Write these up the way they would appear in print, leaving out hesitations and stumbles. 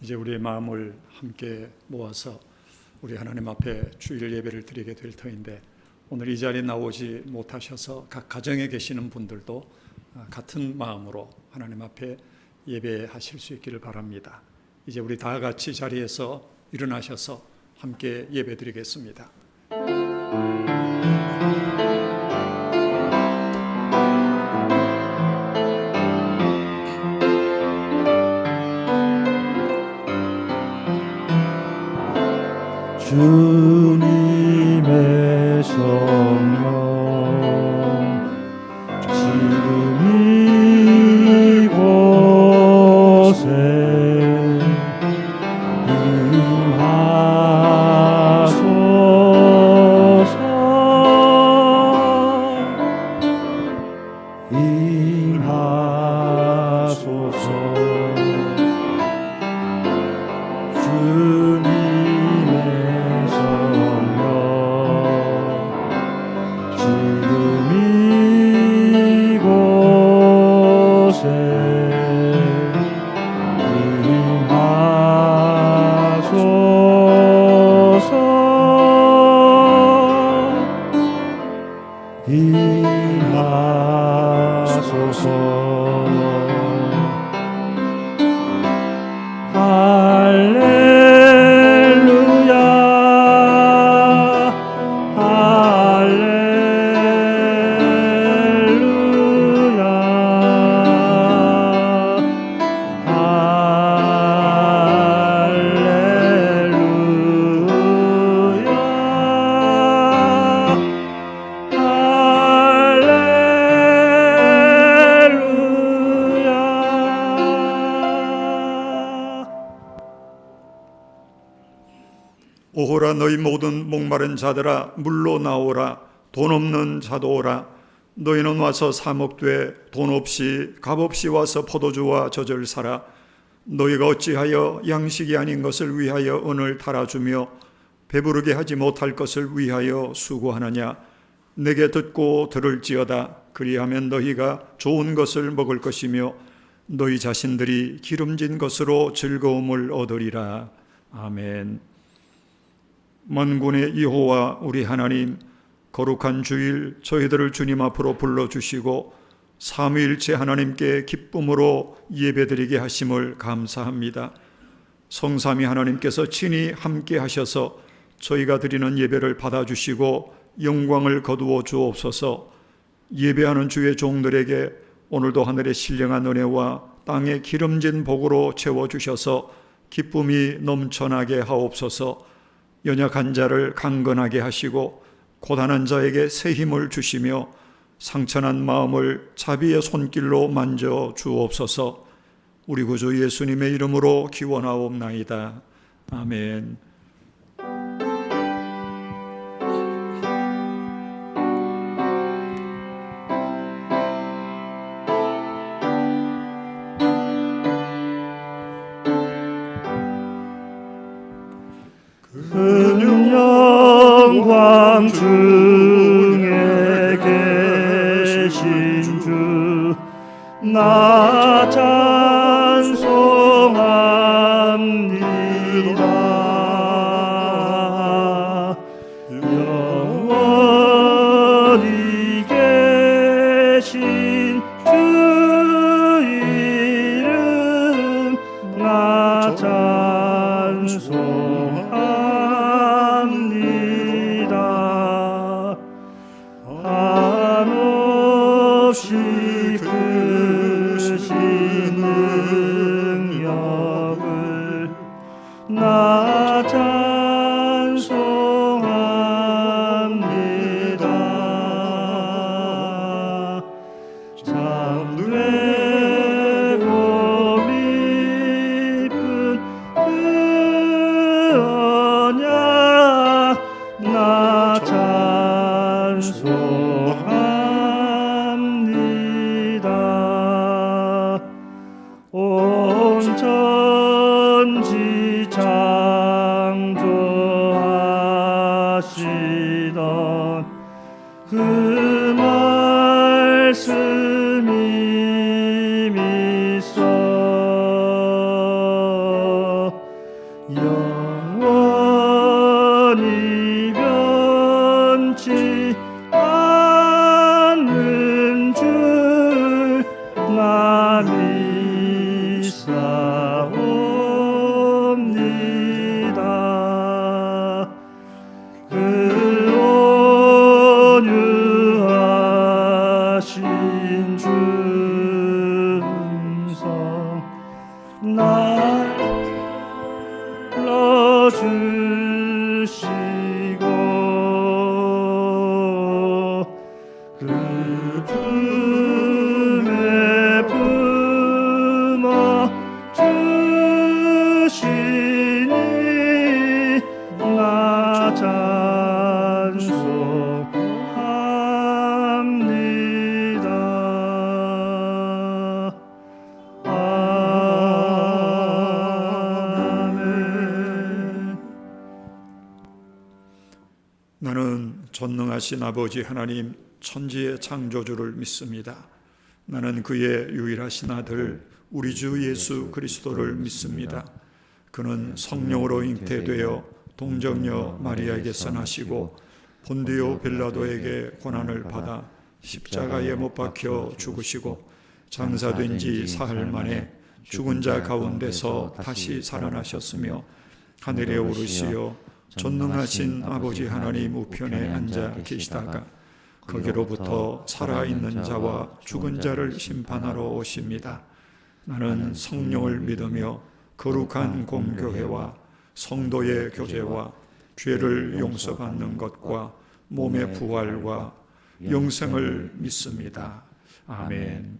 이제 우리의 마음을 함께 모아서 우리 하나님 앞에 주일 예배를 드리게 될 터인데, 오늘 이 자리에 나오지 못하셔서 각 가정에 계시는 분들도 같은 마음으로 하나님 앞에 예배하실 수 있기를 바랍니다. 이제 우리 다 같이 자리에서 일어나셔서 함께 예배 드리겠습니다. 주님의 성령 지금 이곳에 임하소서. 주님의 성령 지금 이곳에 임하소서. 할렐루야 할렐루야 오호라 너희 모든 목마른 자들아 물로 나오라. 돈 없는 자도 오라. 너희는 와서 사 먹되 돈 없이 값 없이 와서 포도주와 젖을 사라. 너희가 어찌하여 양식이 아닌 것을 위하여 은을 달아주며 배부르게 하지 못할 것을 위하여 수고하느냐. 내게 듣고 들을지어다. 그리하면 너희가 좋은 것을 먹을 것이며 너희 자신들이 기름진 것으로 즐거움을 얻으리라. 아멘. 만군의 여호와 우리 하나님, 거룩한 주일 저희들을 주님 앞으로 불러주시고 삼위일체 하나님께 기쁨으로 예배드리게 하심을 감사합니다. 성삼위 하나님께서 친히 함께 하셔서 저희가 드리는 예배를 받아주시고 영광을 거두어 주옵소서. 예배하는 주의 종들에게 오늘도 하늘의 신령한 은혜와 땅의 기름진 복으로 채워주셔서 기쁨이 넘쳐나게 하옵소서. 연약한 자를 강건하게 하시고 고단한 자에게 새 힘을 주시며 상처난 마음을 자비의 손길로 만져 주옵소서. 우리 구주 예수님의 이름으로 기원하옵나이다. 아멘. 영광 중에 계신 주 나 찬송합니다. 영원히 계신 주 이름 나 찬송합니다. 한없이 크신 능력을 나 찬송합니다. 참되고 깊은 그 언약 나 찬송합니다. 온 천지 장 전능하신 아버지 하나님 천지의 창조주를 믿습니다. 나는 그의 유일하신 아들 우리 주 예수 그리스도를 믿습니다. 그는 성령으로 잉태되어 동정녀 마리아에게서 나시고 본디오 빌라도에게 고난을 받아 십자가에 못 박혀 죽으시고 장사된 지 사흘 만에 죽은 자 가운데서 다시 살아나셨으며 하늘에 오르시어 전능하신 아버지 하나님 우편에 앉아 계시다가 거기로부터 살아있는 자와 죽은 자를 심판하러 오십니다. 나는 성령을 믿으며 거룩한 공교회와 성도의 교제와 죄를 용서받는 것과 몸의 부활과 영생을 믿습니다. 아멘.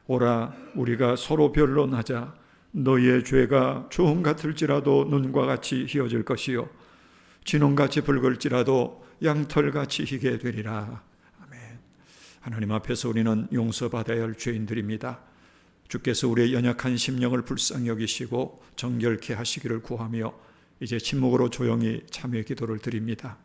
오라 우리가 서로 변론하자. 너희의 죄가 주홍 같을지라도 눈과 같이 희어질 것이요 진홍같이 붉을지라도 양털같이 희게 되리라. 아멘. 하나님 앞에서 우리는 용서받아야 할 죄인들입니다. 주께서 우리의 연약한 심령을 불쌍히 여기시고 정결케 하시기를 구하며 이제 침묵으로 조용히 참회 기도를 드립니다.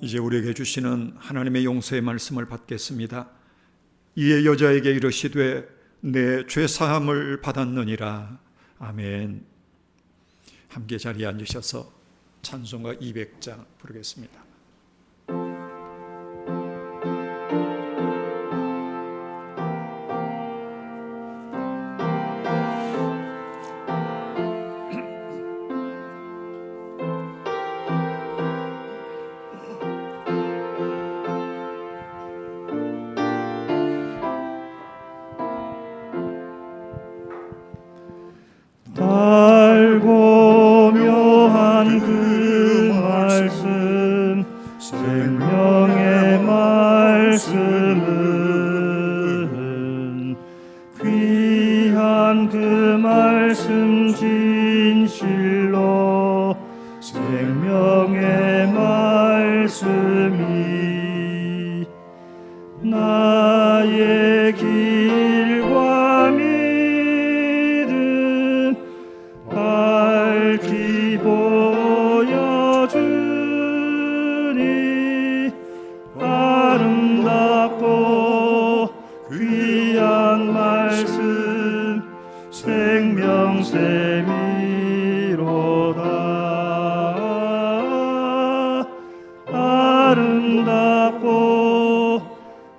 이제 우리에게 주시는 하나님의 용서의 말씀을 받겠습니다. 이에 여자에게 이르시되 내 죄사함을 받았느니라. 아멘. 함께 자리에 앉으셔서 찬송가 200장 부르겠습니다. 달고 묘한 그 말씀 생명의 말씀은 귀한 그 말씀 진실로 생명의 말씀이 나의 길과 믿음 밝히 보여주니 아름답고 귀한 말씀 생명샘이로다. 아름답고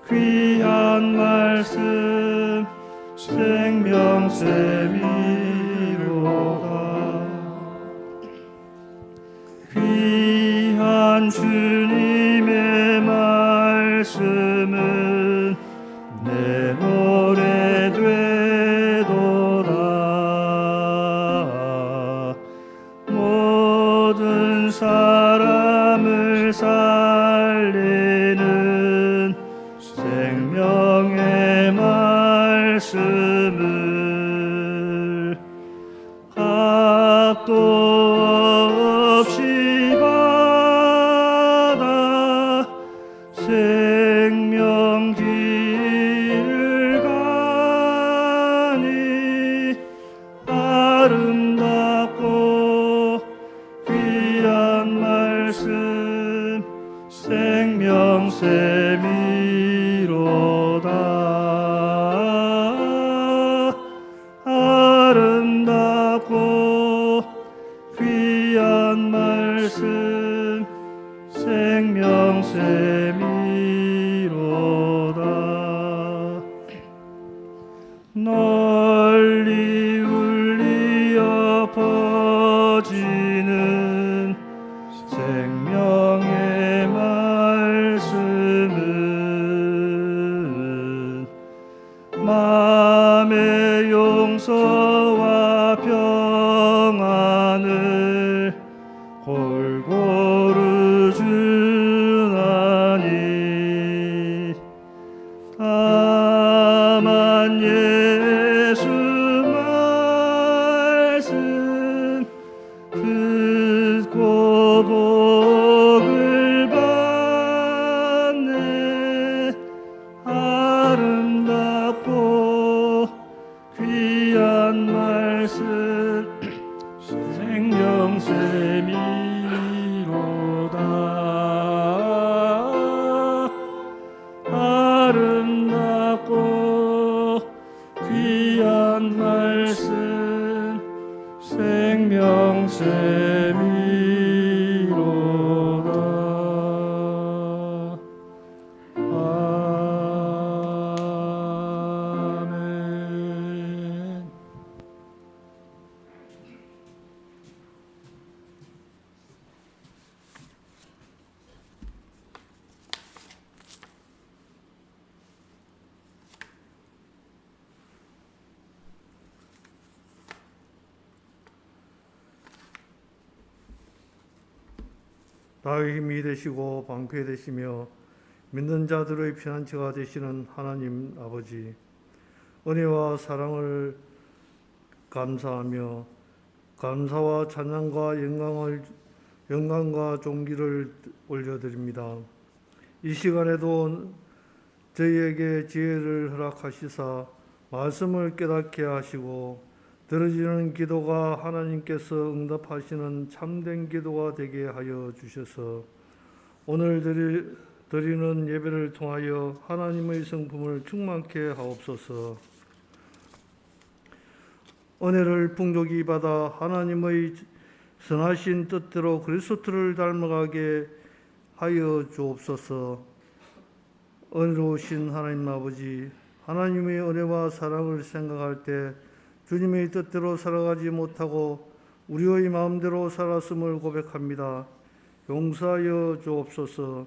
귀한 말씀 생명샘이로다. 귀한 주님의 말씀은 내 노래 되도다. 모든 사람을 살리는 생명의 말씀을 값도 없이 받아 생명길을 가니 아름답고 귀한 말씀 생명샘이로다. 아름답고 귀한 이루어지는 생명의 말씀은 마음의 용서와 평안을 골고루 주나니 다만 예수 말씀 듣고 복을 받네. 아름답고 귀한 말씀 생명샘이로다. 아름답고 귀한 말씀 생명샘이로다. 아멘. 나의 힘이 되시고 방패 되시며 믿는 자들의 피난처가 되시는 하나님 아버지, 은혜와 사랑을 감사하며 감사와 찬양과 영광과 존귀를 올려드립니다. 이 시간에도 저희에게 지혜를 허락하시사 말씀을 깨닫게 하시고 들어지는 기도가 하나님께서 응답하시는 참된 기도가 되게 하여 주셔서 오늘 드리는 예배를 통하여 하나님의 성품을 충만케 하옵소서. 은혜를 풍족히 받아 하나님의 선하신 뜻대로 그리스도를 닮아가게 하여 주옵소서. 은혜로우신 하나님 아버지, 하나님의 은혜와 사랑을 생각할 때 주님의 뜻대로 살아가지 못하고 우리의 마음대로 살았음을 고백합니다. 용서하여 주옵소서.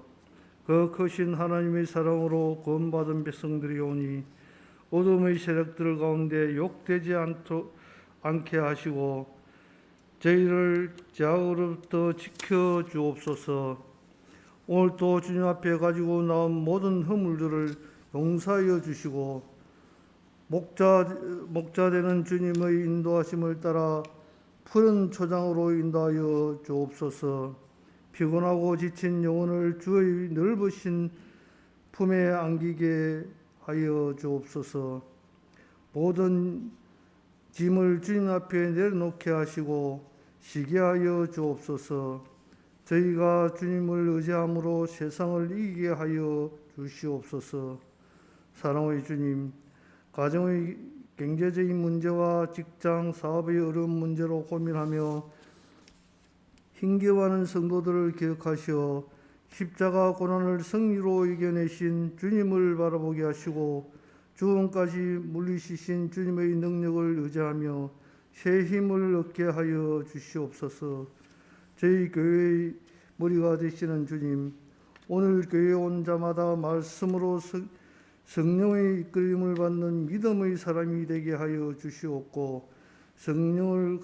그 크신 하나님의 사랑으로 구원받은 백성들이 오니 어둠의 세력들 가운데 욕되지 않게 하시고 저희를 죄악으로부터 지켜 주옵소서. 오늘도 주님 앞에 가지고 나온 모든 허물들을 용서하여 주시고 목자 되는 주님의 인도하심을 따라 푸른 초장으로 인도하여 주옵소서. 피곤하고 지친 영혼을 주의 넓으신 품에 안기게 하여 주옵소서. 모든 짐을 주님 앞에 내려놓게 하시고 쉬게 하여 주옵소서. 저희가 주님을 의지함으로 세상을 이기게 하여 주시옵소서. 사랑의 주님, 가정의 경제적인 문제와 직장, 사업의 어려운 문제로 고민하며 힘겨워하는 성도들을 기억하시어 십자가 고난을 승리로 이겨내신 주님을 바라보게 하시고 죽음까지 물리치신 주님의 능력을 의지하며 새 힘을 얻게 하여 주시옵소서. 저희 교회의 머리가 되시는 주님, 오늘 교회에 온 자마다 말씀으로 성령의 이끌림을 받는 믿음의 사람이 되게 하여 주시옵고 성령이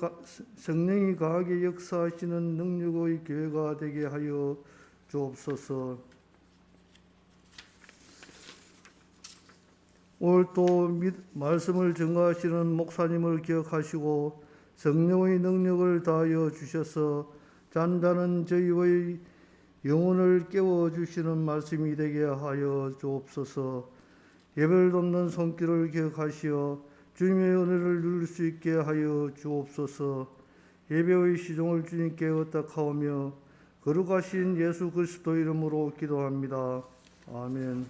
강하게 역사하시는 능력의 교회가 되게 하여 주옵소서. 오늘 또 말씀을 증거하시는 목사님을 기억하시고 성령의 능력을 다하여 주셔서 잠자는 저희의 영혼을 깨워주시는 말씀이 되게 하여 주옵소서. 예배를 돕는 손길을 기억하시어 주님의 은혜를 누릴 수 있게 하여 주옵소서. 예배의 시종을 주님께 의탁하오며 거룩하신 예수 그리스도 이름으로 기도합니다. 아멘.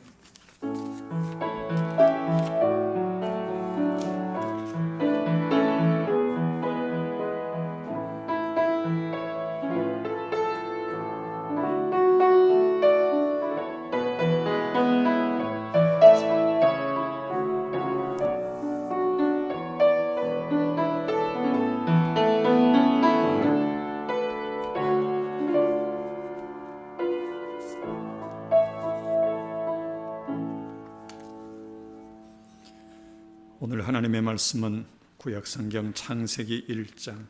하나님의 말씀은 구약성경 창세기 1장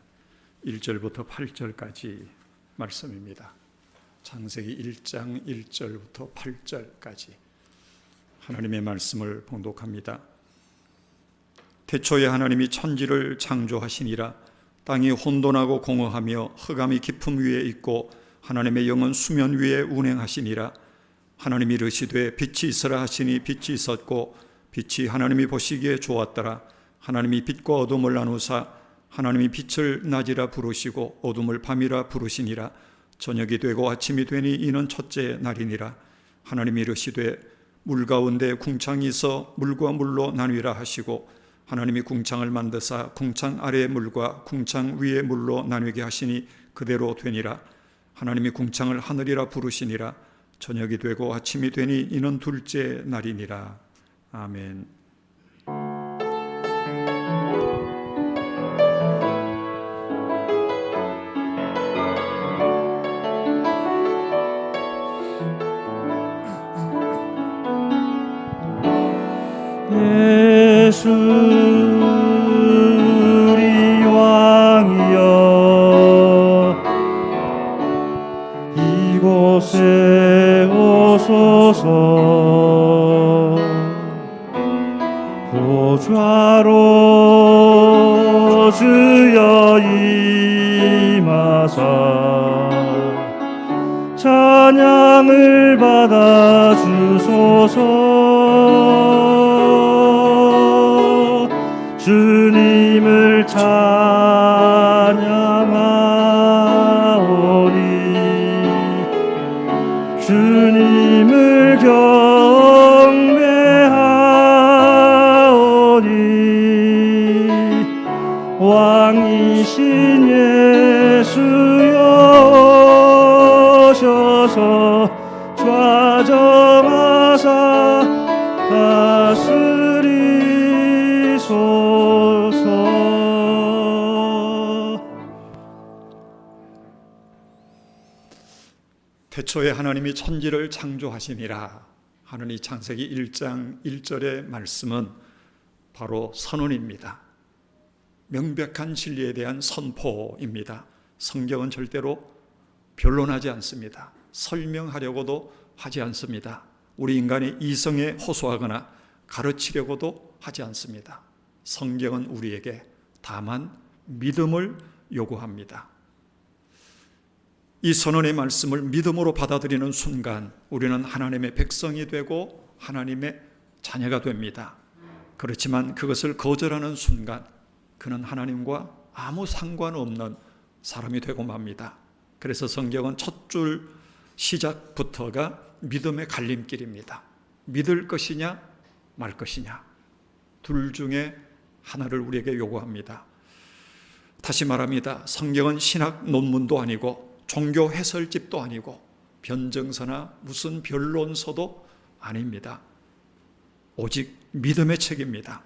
1절부터 8절까지 말씀입니다. 창세기 1장 1절부터 8절까지 하나님의 말씀을 봉독합니다. 태초에 하나님이 천지를 창조하시니라. 땅이 혼돈하고 공허하며 흑암이 깊음 위에 있고 하나님의 영은 수면 위에 운행하시니라. 하나님이 이르시되 빛이 있으라 하시니 빛이 있었고 빛이 하나님이 보시기에 좋았더라. 하나님이 빛과 어둠을 나누사 하나님이 빛을 낮이라 부르시고 어둠을 밤이라 부르시니라. 저녁이 되고 아침이 되니 이는 첫째 날이니라. 하나님이 이르시되 물 가운데 궁창이 있어 물과 물로 나뉘라 하시고 하나님이 궁창을 만드사 궁창 아래의 물과 궁창 위의 물로 나뉘게 하시니 그대로 되니라. 하나님이 궁창을 하늘이라 부르시니라. 저녁이 되고 아침이 되니 이는 둘째 날이니라. 아멘. 예수 우리 왕이여 이곳에 오소서. 보좌로 주여 임하사 찬양을 받아 주소서. 주님을 찬양하오니 주님을 경배하오니 왕이신 예수여 오셔서 좌정하사 다스리소서. 태초에 하나님이 천지를 창조하시니라 하는 이 창세기 1장 1절의 말씀은 바로 선언입니다. 명백한 진리에 대한 선포입니다. 성경은 절대로 변론하지 않습니다. 설명하려고도 하지 않습니다. 우리 인간이 이성에 호소하거나 가르치려고도 하지 않습니다. 성경은 우리에게 다만 믿음을 요구합니다. 이 선언의 말씀을 믿음으로 받아들이는 순간 우리는 하나님의 백성이 되고 하나님의 자녀가 됩니다. 그렇지만 그것을 거절하는 순간 그는 하나님과 아무 상관없는 사람이 되고 맙니다. 그래서 성경은 첫 줄 시작부터가 믿음의 갈림길입니다. 믿을 것이냐 말 것이냐 둘 중에 하나를 우리에게 요구합니다. 다시 말합니다. 성경은 신학 논문도 아니고 종교 해설집도 아니고 변증서나 무슨 변론서도 아닙니다. 오직 믿음의 책입니다.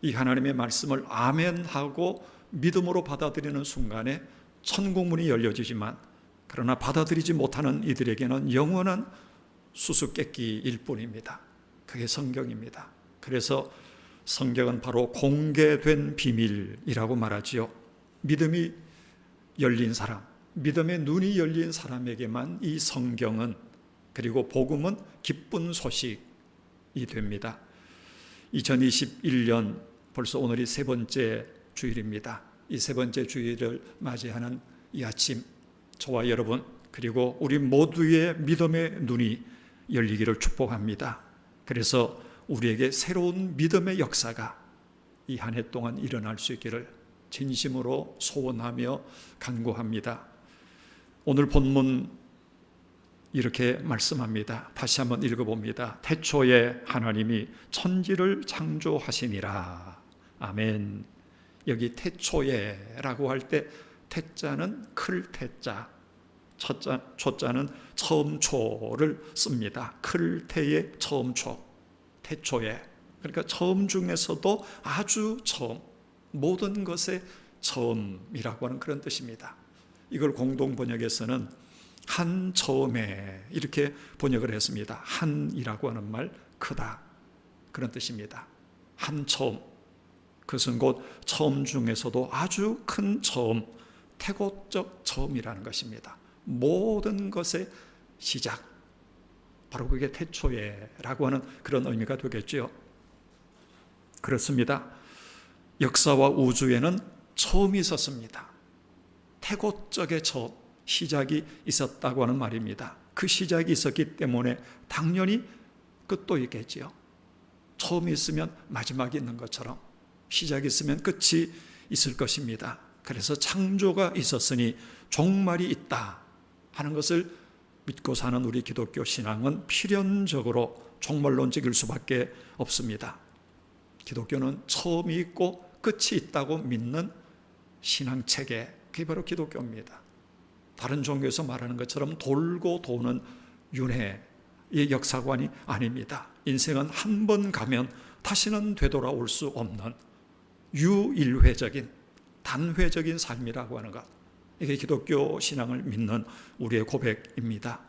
이 하나님의 말씀을 아멘하고 믿음으로 받아들이는 순간에 천국문이 열려지지만 그러나 받아들이지 못하는 이들에게는 영원한 수수께끼일 뿐입니다. 그게 성경입니다. 그래서 성경은 바로 공개된 비밀이라고 말하지요. 믿음이 열린 사람, 믿음의 눈이 열린 사람에게만 이 성경은 그리고 복음은 기쁜 소식이 됩니다. 2021년 벌써 오늘이 세 번째 주일입니다. 이 세 번째 주일을 맞이하는 이 아침 저와 여러분 그리고 우리 모두의 믿음의 눈이 열리기를 축복합니다. 그래서 우리에게 새로운 믿음의 역사가 이 한 해 동안 일어날 수 있기를 진심으로 소원하며 간구합니다. 오늘 본문 이렇게 말씀합니다. 다시 한번 읽어봅니다. 태초에 하나님이 천지를 창조하시니라. 아멘. 여기 태초에라고 할 때 태자는 클 태자, 초자는 처음초를 씁니다. 클 태의 처음초, 태초에. 그러니까 처음 중에서도 아주 처음, 모든 것의 처음이라고 하는 그런 뜻입니다. 이걸 공동 번역에서는 한 처음에 이렇게 번역을 했습니다. 한이라고 하는 말 크다 그런 뜻입니다. 한 처음, 그것은 곧 처음 중에서도 아주 큰 처음, 태고적 처음이라는 것입니다. 모든 것의 시작, 바로 그게 태초에라고 하는 그런 의미가 되겠죠. 그렇습니다. 역사와 우주에는 처음이 있었습니다. 태고적의 처음, 시작이 있었다고 하는 말입니다. 그 시작이 있었기 때문에 당연히 끝도 있겠지요. 처음이 있으면 마지막이 있는 것처럼 시작이 있으면 끝이 있을 것입니다. 그래서 창조가 있었으니 종말이 있다 하는 것을 믿고 사는 우리 기독교 신앙은 필연적으로 종말론적일 수밖에 없습니다. 기독교는 처음이 있고 끝이 있다고 믿는 신앙체계, 그게 바로 기독교입니다. 다른 종교에서 말하는 것처럼 돌고 도는 윤회의 역사관이 아닙니다. 인생은 한 번 가면 다시는 되돌아올 수 없는 유일회적인, 단회적인 삶이라고 하는 것, 이게 기독교 신앙을 믿는 우리의 고백입니다.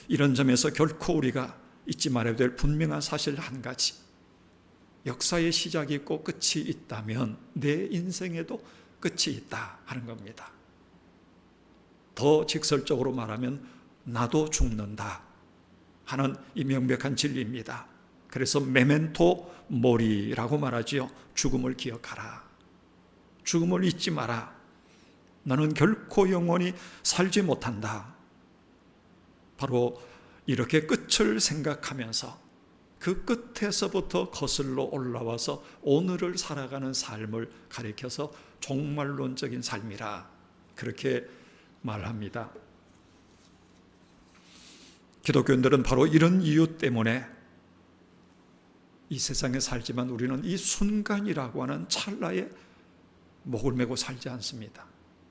이런 점에서 결코 우리가 잊지 말아야 될 분명한 사실 한 가지, 역사의 시작이 있고 끝이 있다면 내 인생에도 끝이 있다 하는 겁니다. 더 직설적으로 말하면 나도 죽는다 하는 이 명백한 진리입니다. 그래서 메멘토 모리라고 말하지요. 죽음을 기억하라. 죽음을 잊지 마라. 너는 결코 영원히 살지 못한다. 바로 이렇게 끝을 생각하면서 그 끝에서부터 거슬러 올라와서 오늘을 살아가는 삶을 가리켜서 종말론적인 삶이라 그렇게 말합니다. 기독교인들은 바로 이런 이유 때문에 이 세상에 살지만 우리는 이 순간이라고 하는 찰나에 목을 메고 살지 않습니다.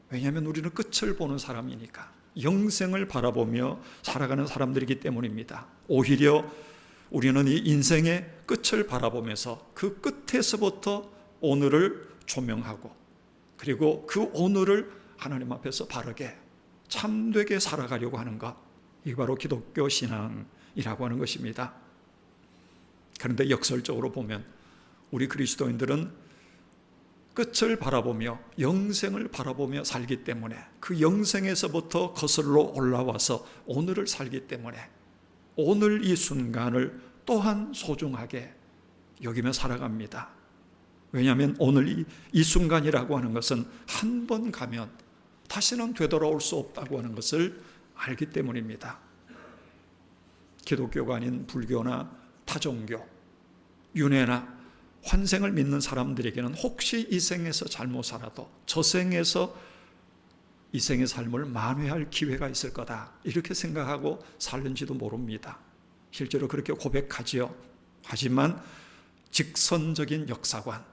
왜냐하면 우리는 끝을 보는 사람이니까, 영생을 바라보며 살아가는 사람들이기 때문입니다. 오히려 우리는 이 인생의 끝을 바라보면서 그 끝에서부터 오늘을 조명하고, 그리고 그 오늘을 하나님 앞에서 바르게 참되게 살아가려고 하는 것, 이게 바로 기독교 신앙이라고 하는 것입니다. 그런데 역설적으로 보면 우리 그리스도인들은 끝을 바라보며 영생을 바라보며 살기 때문에, 그 영생에서부터 거슬러 올라와서 오늘을 살기 때문에 오늘 이 순간을 또한 소중하게 여기며 살아갑니다. 왜냐하면 오늘 이 순간이라고 하는 것은 한 번 가면 다시는 되돌아올 수 없다고 하는 것을 알기 때문입니다. 기독교가 아닌 불교나 타종교, 윤회나 환생을 믿는 사람들에게는 혹시 이 생에서 잘못 살아도 저 생에서 이 생의 삶을 만회할 기회가 있을 거다, 이렇게 생각하고 살는지도 모릅니다. 실제로 그렇게 고백하지요. 하지만 직선적인 역사관,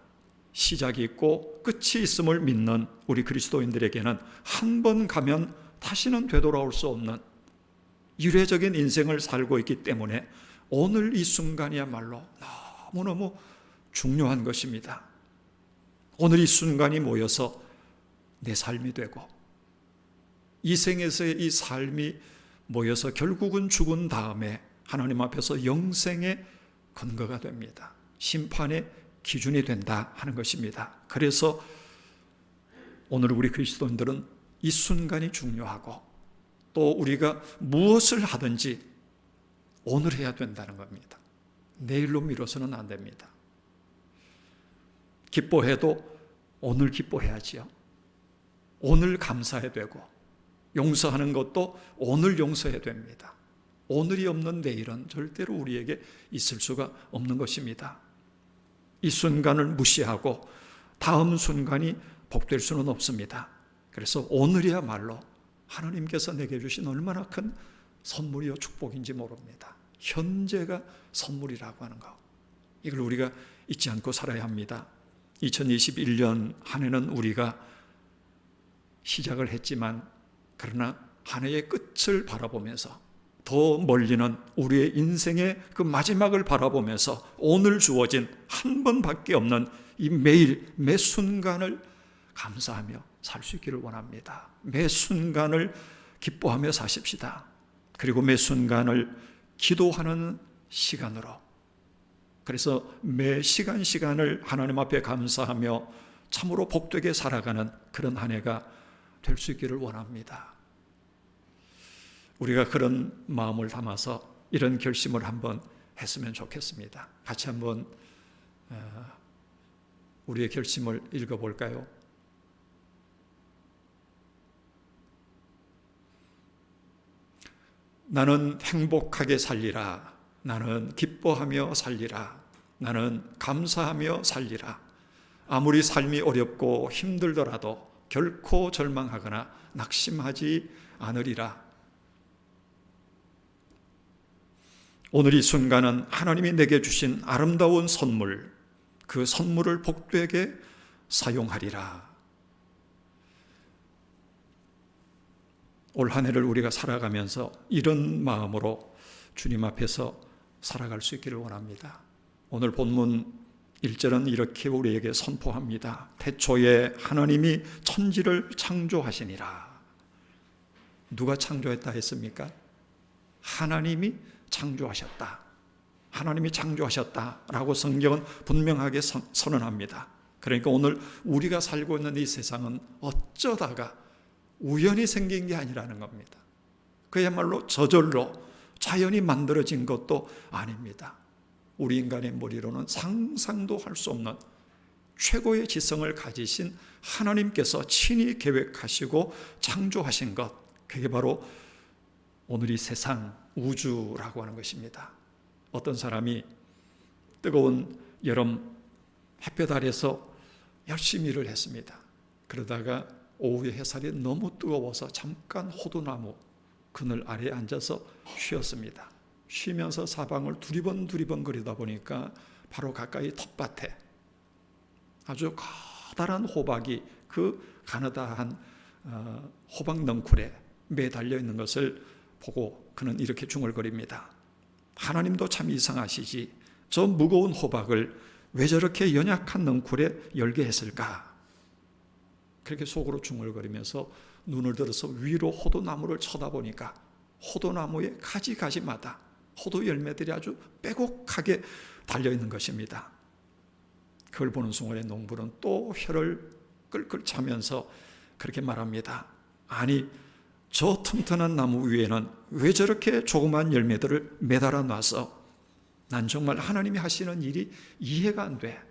시작이 있고 끝이 있음을 믿는 우리 그리스도인들에게는 한 번 가면 다시는 되돌아올 수 없는 유례적인 인생을 살고 있기 때문에 오늘 이 순간이야말로 너무너무 중요한 것입니다. 오늘 이 순간이 모여서 내 삶이 되고, 이 생에서의 이 삶이 모여서 결국은 죽은 다음에 하나님 앞에서 영생의 근거가 됩니다. 심판의 기준이 된다 하는 것입니다. 그래서 오늘 우리 그리스도인들은 이 순간이 중요하고, 또 우리가 무엇을 하든지 오늘 해야 된다는 겁니다. 내일로 미뤄서는 안 됩니다. 기뻐해도 오늘 기뻐해야지요. 오늘 감사해야 되고, 용서하는 것도 오늘 용서해야 됩니다. 오늘이 없는 내일은 절대로 우리에게 있을 수가 없는 것입니다. 이 순간을 무시하고 다음 순간이 복될 수는 없습니다. 그래서 오늘이야말로 하나님께서 내게 주신 얼마나 큰 선물이요 축복인지 모릅니다. 현재가 선물이라고 하는 것, 이걸 우리가 잊지 않고 살아야 합니다. 2021년 한 해는 우리가 시작을 했지만, 그러나 한 해의 끝을 바라보면서 더 멀리는 우리의 인생의 그 마지막을 바라보면서 오늘 주어진 한 번밖에 없는 이 매일 매 순간을 감사하며 살 수 있기를 원합니다. 매 순간을 기뻐하며 사십시다. 그리고 매 순간을 기도하는 시간으로, 그래서 매 시간을 하나님 앞에 감사하며 참으로 복되게 살아가는 그런 한 해가 될 수 있기를 원합니다. 우리가 그런 마음을 담아서 이런 결심을 한번 했으면 좋겠습니다. 같이 한번 우리의 결심을 읽어볼까요? 나는 행복하게 살리라. 나는 기뻐하며 살리라. 나는 감사하며 살리라. 아무리 삶이 어렵고 힘들더라도 결코 절망하거나 낙심하지 않으리라. 오늘 이 순간은 하나님이 내게 주신 아름다운 선물, 그 선물을 복되게 사용하리라. 올 한 해를 우리가 살아가면서 이런 마음으로 주님 앞에서 살아갈 수 있기를 원합니다. 오늘 본문 1절은 이렇게 우리에게 선포합니다. 태초에 하나님이 천지를 창조하시니라. 누가 창조했다 했습니까? 하나님이 창조하셨다. 하나님이 창조하셨다라고 성경은 분명하게 선언합니다. 그러니까 오늘 우리가 살고 있는 이 세상은 어쩌다가 우연히 생긴 게 아니라는 겁니다. 그야말로 저절로 자연이 만들어진 것도 아닙니다. 우리 인간의 머리로는 상상도 할 수 없는 최고의 지성을 가지신 하나님께서 친히 계획하시고 창조하신 것, 그게 바로 오늘 이 세상, 우주라고 하는 것입니다. 어떤 사람이 뜨거운 여름 햇볕 아래서 열심히 일을 했습니다. 그러다가 오후에 햇살이 너무 뜨거워서 잠깐 호두나무 그늘 아래에 앉아서 쉬었습니다. 쉬면서 사방을 두리번 거리다 보니까 바로 가까이 텃밭에 아주 커다란 호박이 그 가느다한 호박 넝쿨에 매달려 있는 것을 보고 그는 이렇게 중얼거립니다. 하나님도 참 이상하시지. 저 무거운 호박을 왜 저렇게 연약한 넝쿨에 열게 했을까? 그렇게 속으로 중얼거리면서 눈을 들어서 위로 호두나무를 쳐다보니까 호두나무의 가지가지마다 호두 열매들이 아주 빼곡하게 달려있는 것입니다. 그걸 보는 순간에 농부는 또 혀를 끌끌 차면서 그렇게 말합니다. 아니, 저 튼튼한 나무 위에는 왜 저렇게 조그만 열매들을 매달아 놔서 난 정말 하나님이 하시는 일이 이해가 안 돼.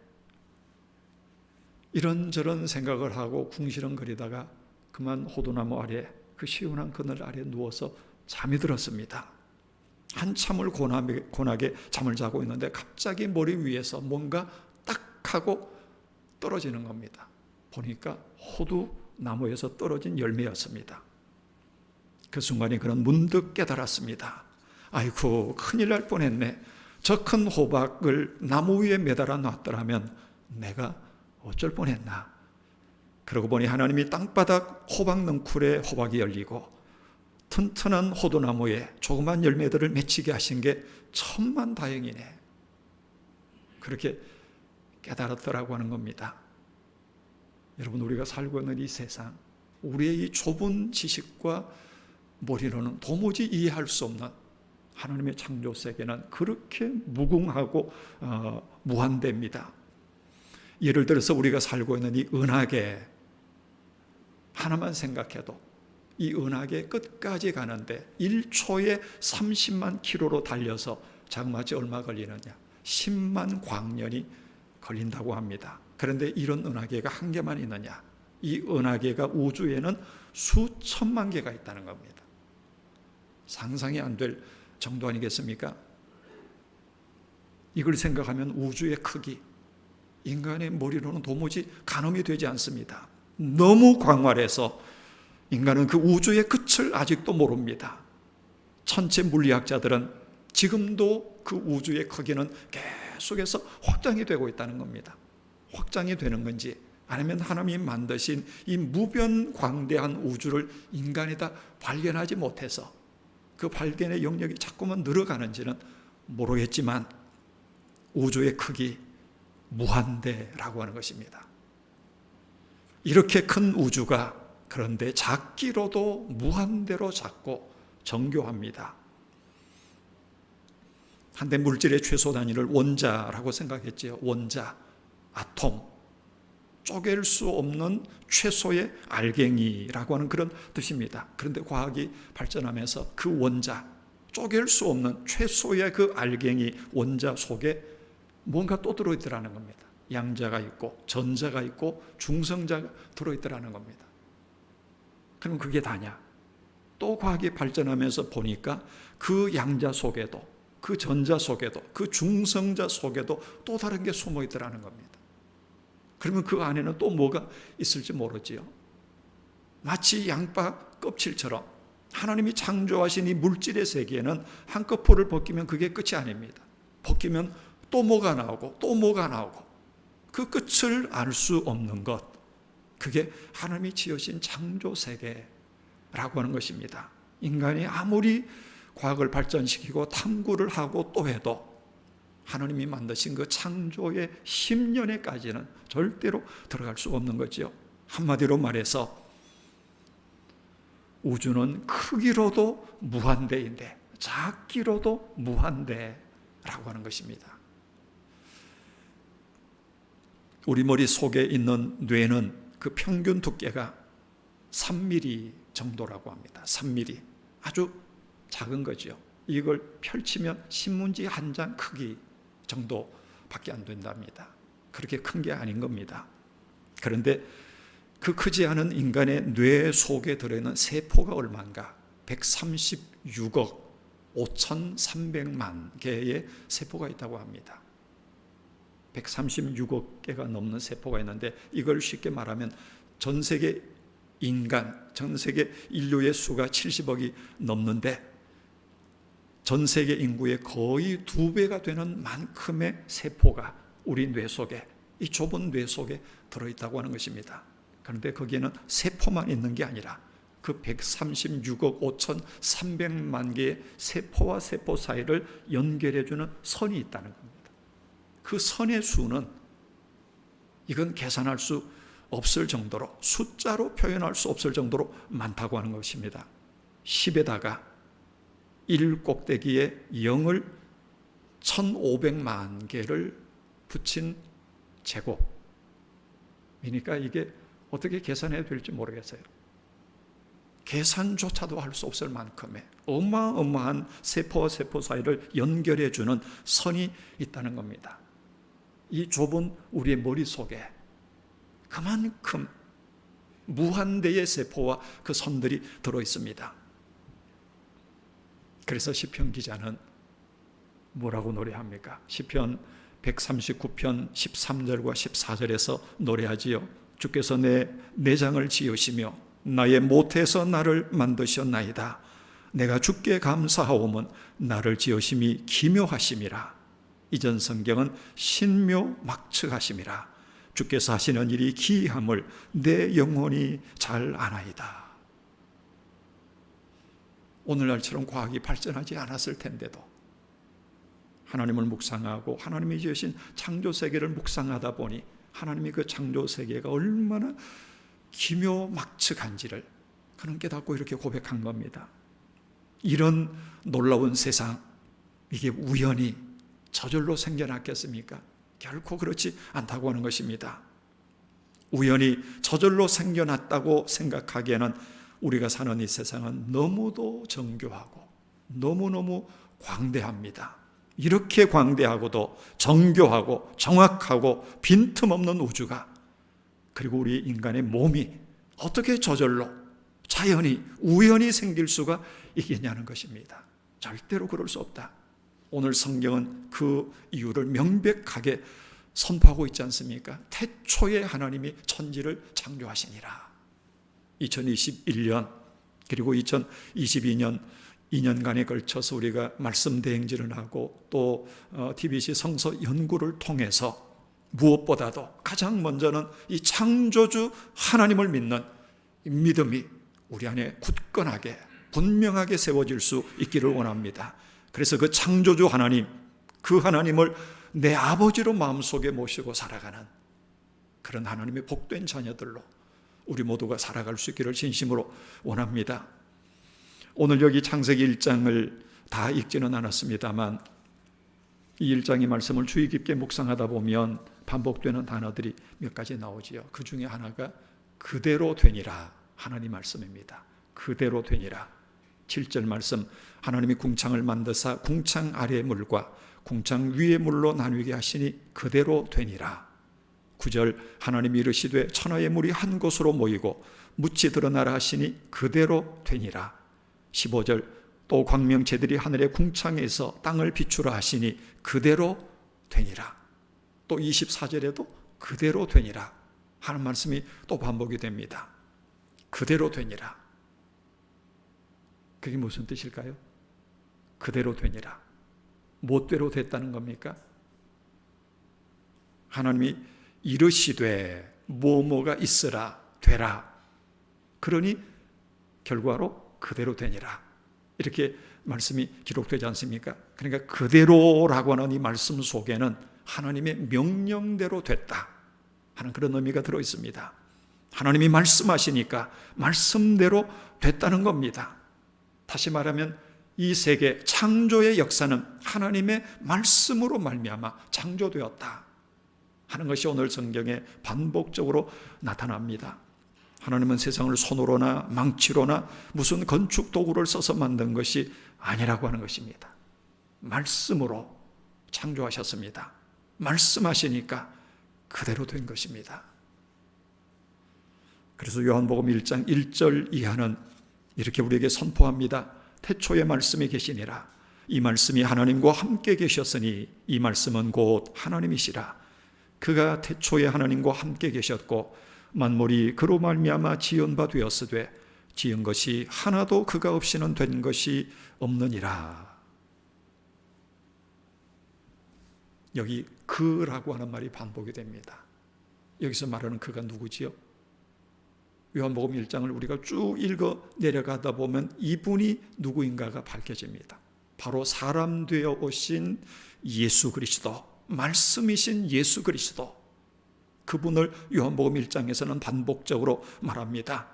이런저런 생각을 하고 궁시렁거리다가 그만 호두나무 아래 그 시원한 그늘 아래 누워서 잠이 들었습니다. 한참을 고나게 잠을 자고 있는데 갑자기 머리 위에서 뭔가 딱 하고 떨어지는 겁니다. 보니까 호두나무에서 떨어진 열매였습니다. 그 순간에 그는 문득 깨달았습니다. 아이고, 큰일 날 뻔했네. 저 큰 호박을 나무 위에 매달아 놨더라면 내가 어쩔 뻔했나. 그러고 보니 하나님이 땅바닥 호박 넝쿨에 호박이 열리고 튼튼한 호두나무에 조그만 열매들을 맺히게 하신 게 천만다행이네. 그렇게 깨달았더라고 하는 겁니다. 여러분, 우리가 살고 있는 이 세상, 우리의 이 좁은 지식과 머리로는 도무지 이해할 수 없는 하나님의 창조 세계는 그렇게 무궁하고 무한대입니다. 예를 들어서 우리가 살고 있는 이 은하계 하나만 생각해도 이 은하계 끝까지 가는데 1초에 30만 킬로로 달려서 장마치 얼마 걸리느냐? 10만 광년이 걸린다고 합니다. 그런데 이런 은하계가 한 개만 있느냐? 이 은하계가 우주에는 수천만 개가 있다는 겁니다. 상상이 안 될 정도 아니겠습니까? 이걸 생각하면 우주의 크기, 인간의 머리로는 도무지 가늠이 되지 않습니다. 너무 광활해서 인간은 그 우주의 끝을 아직도 모릅니다. 천체 물리학자들은 지금도 그 우주의 크기는 계속해서 확장이 되고 있다는 겁니다. 확장이 되는 건지 아니면 하나님이 만드신 이 무변광대한 우주를 인간이 다 발견하지 못해서 그 발견의 영역이 자꾸만 늘어가는지는 모르겠지만 우주의 크기 무한대라고 하는 것입니다. 이렇게 큰 우주가 그런데 작기로도 무한대로 작고 정교합니다. 한때 물질의 최소 단위를 원자라고 생각했지요. 원자, 아톰, 쪼갤 수 없는 최소의 알갱이라고 하는 그런 뜻입니다. 그런데 과학이 발전하면서 그 원자, 쪼갤 수 없는 최소의 그 알갱이 원자 속에 뭔가 또 들어있더라는 겁니다. 양자가 있고 전자가 있고 중성자가 들어있더라는 겁니다. 그럼 그게 다냐? 또 과학이 발전하면서 보니까 그 양자 속에도, 그 전자 속에도, 그 중성자 속에도 또 다른 게 숨어 있더라는 겁니다. 그러면 그 안에는 또 뭐가 있을지 모르지요. 마치 양파 껍질처럼 하나님이 창조하신 이 물질의 세계에는 한꺼풀을 벗기면 그게 끝이 아닙니다. 벗기면 또 뭐가 나오고 또 뭐가 나오고 그 끝을 알 수 없는 것, 그게 하나님이 지으신 창조 세계라고 하는 것입니다. 인간이 아무리 과학을 발전시키고 탐구를 하고 또 해도 하나님이 만드신 그 창조의 10년에까지는 절대로 들어갈 수 없는 거죠. 한마디로 말해서 우주는 크기로도 무한대인데 작기로도 무한대라고 하는 것입니다. 우리 머리 속에 있는 뇌는 그 평균 두께가 3mm 정도라고 합니다. 3mm. 아주 작은 거죠. 이걸 펼치면 신문지 한 장 크기 정도밖에 안 된답니다. 그렇게 큰 게 아닌 겁니다. 그런데 그 크지 않은 인간의 뇌 속에 들어있는 세포가 얼마인가? 136억 5,300만 개의 세포가 있다고 합니다. 136억 개가 넘는 세포가 있는데 이걸 쉽게 말하면 전 세계 인간, 전 세계 인류의 수가 70억이 넘는데 전 세계 인구의 거의 2배가 되는 만큼의 세포가 우리 뇌 속에, 이 좁은 뇌 속에 들어있다고 하는 것입니다. 그런데 거기에는 세포만 있는 게 아니라 그 136억 5,300만 개의 세포와 세포 사이를 연결해주는 선이 있다는 겁니다. 그 선의 수는 이건 계산할 수 없을 정도로, 숫자로 표현할 수 없을 정도로 많다고 하는 것입니다. 10에다가 1 꼭대기에 0을 1,500만 개를 붙인 제곱. 그러니까 이게 어떻게 계산해야 될지 모르겠어요. 계산조차도 할 수 없을 만큼의 어마어마한 세포와 세포 사이를 연결해주는 선이 있다는 겁니다. 이 좁은 우리의 머릿속에 그만큼 무한대의 세포와 그 선들이 들어있습니다. 그래서 시편 기자는 뭐라고 노래합니까? 시편 139편 13절과 14절에서 노래하지요. 주께서 내 내장을 지으시며 나의 모태에서 나를 만드셨나이다. 내가 주께 감사하오면 나를 지으심이 기묘하심이라. 이전 성경은 신묘막측하심이라. 주께서 하시는 일이 기이함을 내 영혼이 잘 아나이다. 오늘날처럼 과학이 발전하지 않았을 텐데도 하나님을 묵상하고 하나님이 지으신 창조세계를 묵상하다 보니 하나님이 그 창조세계가 얼마나 기묘막측한지를 그는 깨닫고 이렇게 고백한 겁니다. 이런 놀라운 세상, 이게 우연히 저절로 생겨났겠습니까? 결코 그렇지 않다고 하는 것입니다. 우연히 저절로 생겨났다고 생각하기에는 우리가 사는 이 세상은 너무도 정교하고 너무너무 광대합니다. 이렇게 광대하고도 정교하고 정확하고 빈틈없는 우주가, 그리고 우리 인간의 몸이 어떻게 저절로 자연히 우연히 생길 수가 있겠냐는 것입니다. 절대로 그럴 수 없다. 오늘 성경은 그 이유를 명백하게 선포하고 있지 않습니까? 태초에 하나님이 천지를 창조하시니라. 2021년 그리고 2022년 2년간에 걸쳐서 우리가 말씀 대행진을 하고 또 TBC 성서 연구를 통해서 무엇보다도 가장 먼저는 이 창조주 하나님을 믿는 믿음이 우리 안에 굳건하게 분명하게 세워질 수 있기를 원합니다. 그래서 그 창조주 하나님, 그 하나님을 내 아버지로 마음속에 모시고 살아가는 그런 하나님의 복된 자녀들로 우리 모두가 살아갈 수 있기를 진심으로 원합니다. 오늘 여기 창세기 1장을 다 읽지는 않았습니다만 이 1장의 말씀을 주의 깊게 묵상하다 보면 반복되는 단어들이 몇 가지 나오지요. 그 중에 하나가 그대로 되니라 하나님 말씀입니다. 그대로 되니라. 7절 말씀, 하나님이 궁창을 만드사 궁창 아래의 물과 궁창 위의 물로 나누게 하시니 그대로 되니라. 9절, 하나님이 이르시되 천하의 물이 한 곳으로 모이고 묻이 드러나라 하시니 그대로 되니라. 15절, 또 광명체들이 하늘의 궁창에서 땅을 비추라 하시니 그대로 되니라. 또 24절에도 그대로 되니라 하는 말씀이 또 반복이 됩니다. 그대로 되니라. 그게 무슨 뜻일까요? 그대로 되니라. 못대로 됐다는 겁니까? 하나님이 이르시되 뭐뭐가 있으라 되라. 그러니 결과로 그대로 되니라. 이렇게 말씀이 기록되지 않습니까? 그러니까 그대로라고 하는 이 말씀 속에는 하나님의 명령대로 됐다 하는 그런 의미가 들어있습니다. 하나님이 말씀하시니까 말씀대로 됐다는 겁니다. 다시 말하면 이 세계 창조의 역사는 하나님의 말씀으로 말미암아 창조되었다 하는 것이 오늘 성경에 반복적으로 나타납니다. 하나님은 세상을 손으로나 망치로나 무슨 건축 도구를 써서 만든 것이 아니라고 하는 것입니다. 말씀으로 창조하셨습니다. 말씀하시니까 그대로 된 것입니다. 그래서 요한복음 1장 1절 이하는 이렇게 우리에게 선포합니다. 태초에 말씀이 계시니라. 이 말씀이 하나님과 함께 계셨으니 이 말씀은 곧 하나님이시라. 그가 태초에 하나님과 함께 계셨고 만물이 그로 말미암아 지은 바 되었으되 지은 것이 하나도 그가 없이는 된 것이 없느니라. 여기 그라고 하는 말이 반복이 됩니다. 여기서 말하는 그가 누구지요? 요한복음 1장을 우리가 쭉 읽어 내려가다 보면 이분이 누구인가가 밝혀집니다. 바로 사람 되어 오신 예수 그리스도, 말씀이신 예수 그리스도, 그분을 요한복음 1장에서는 반복적으로 말합니다.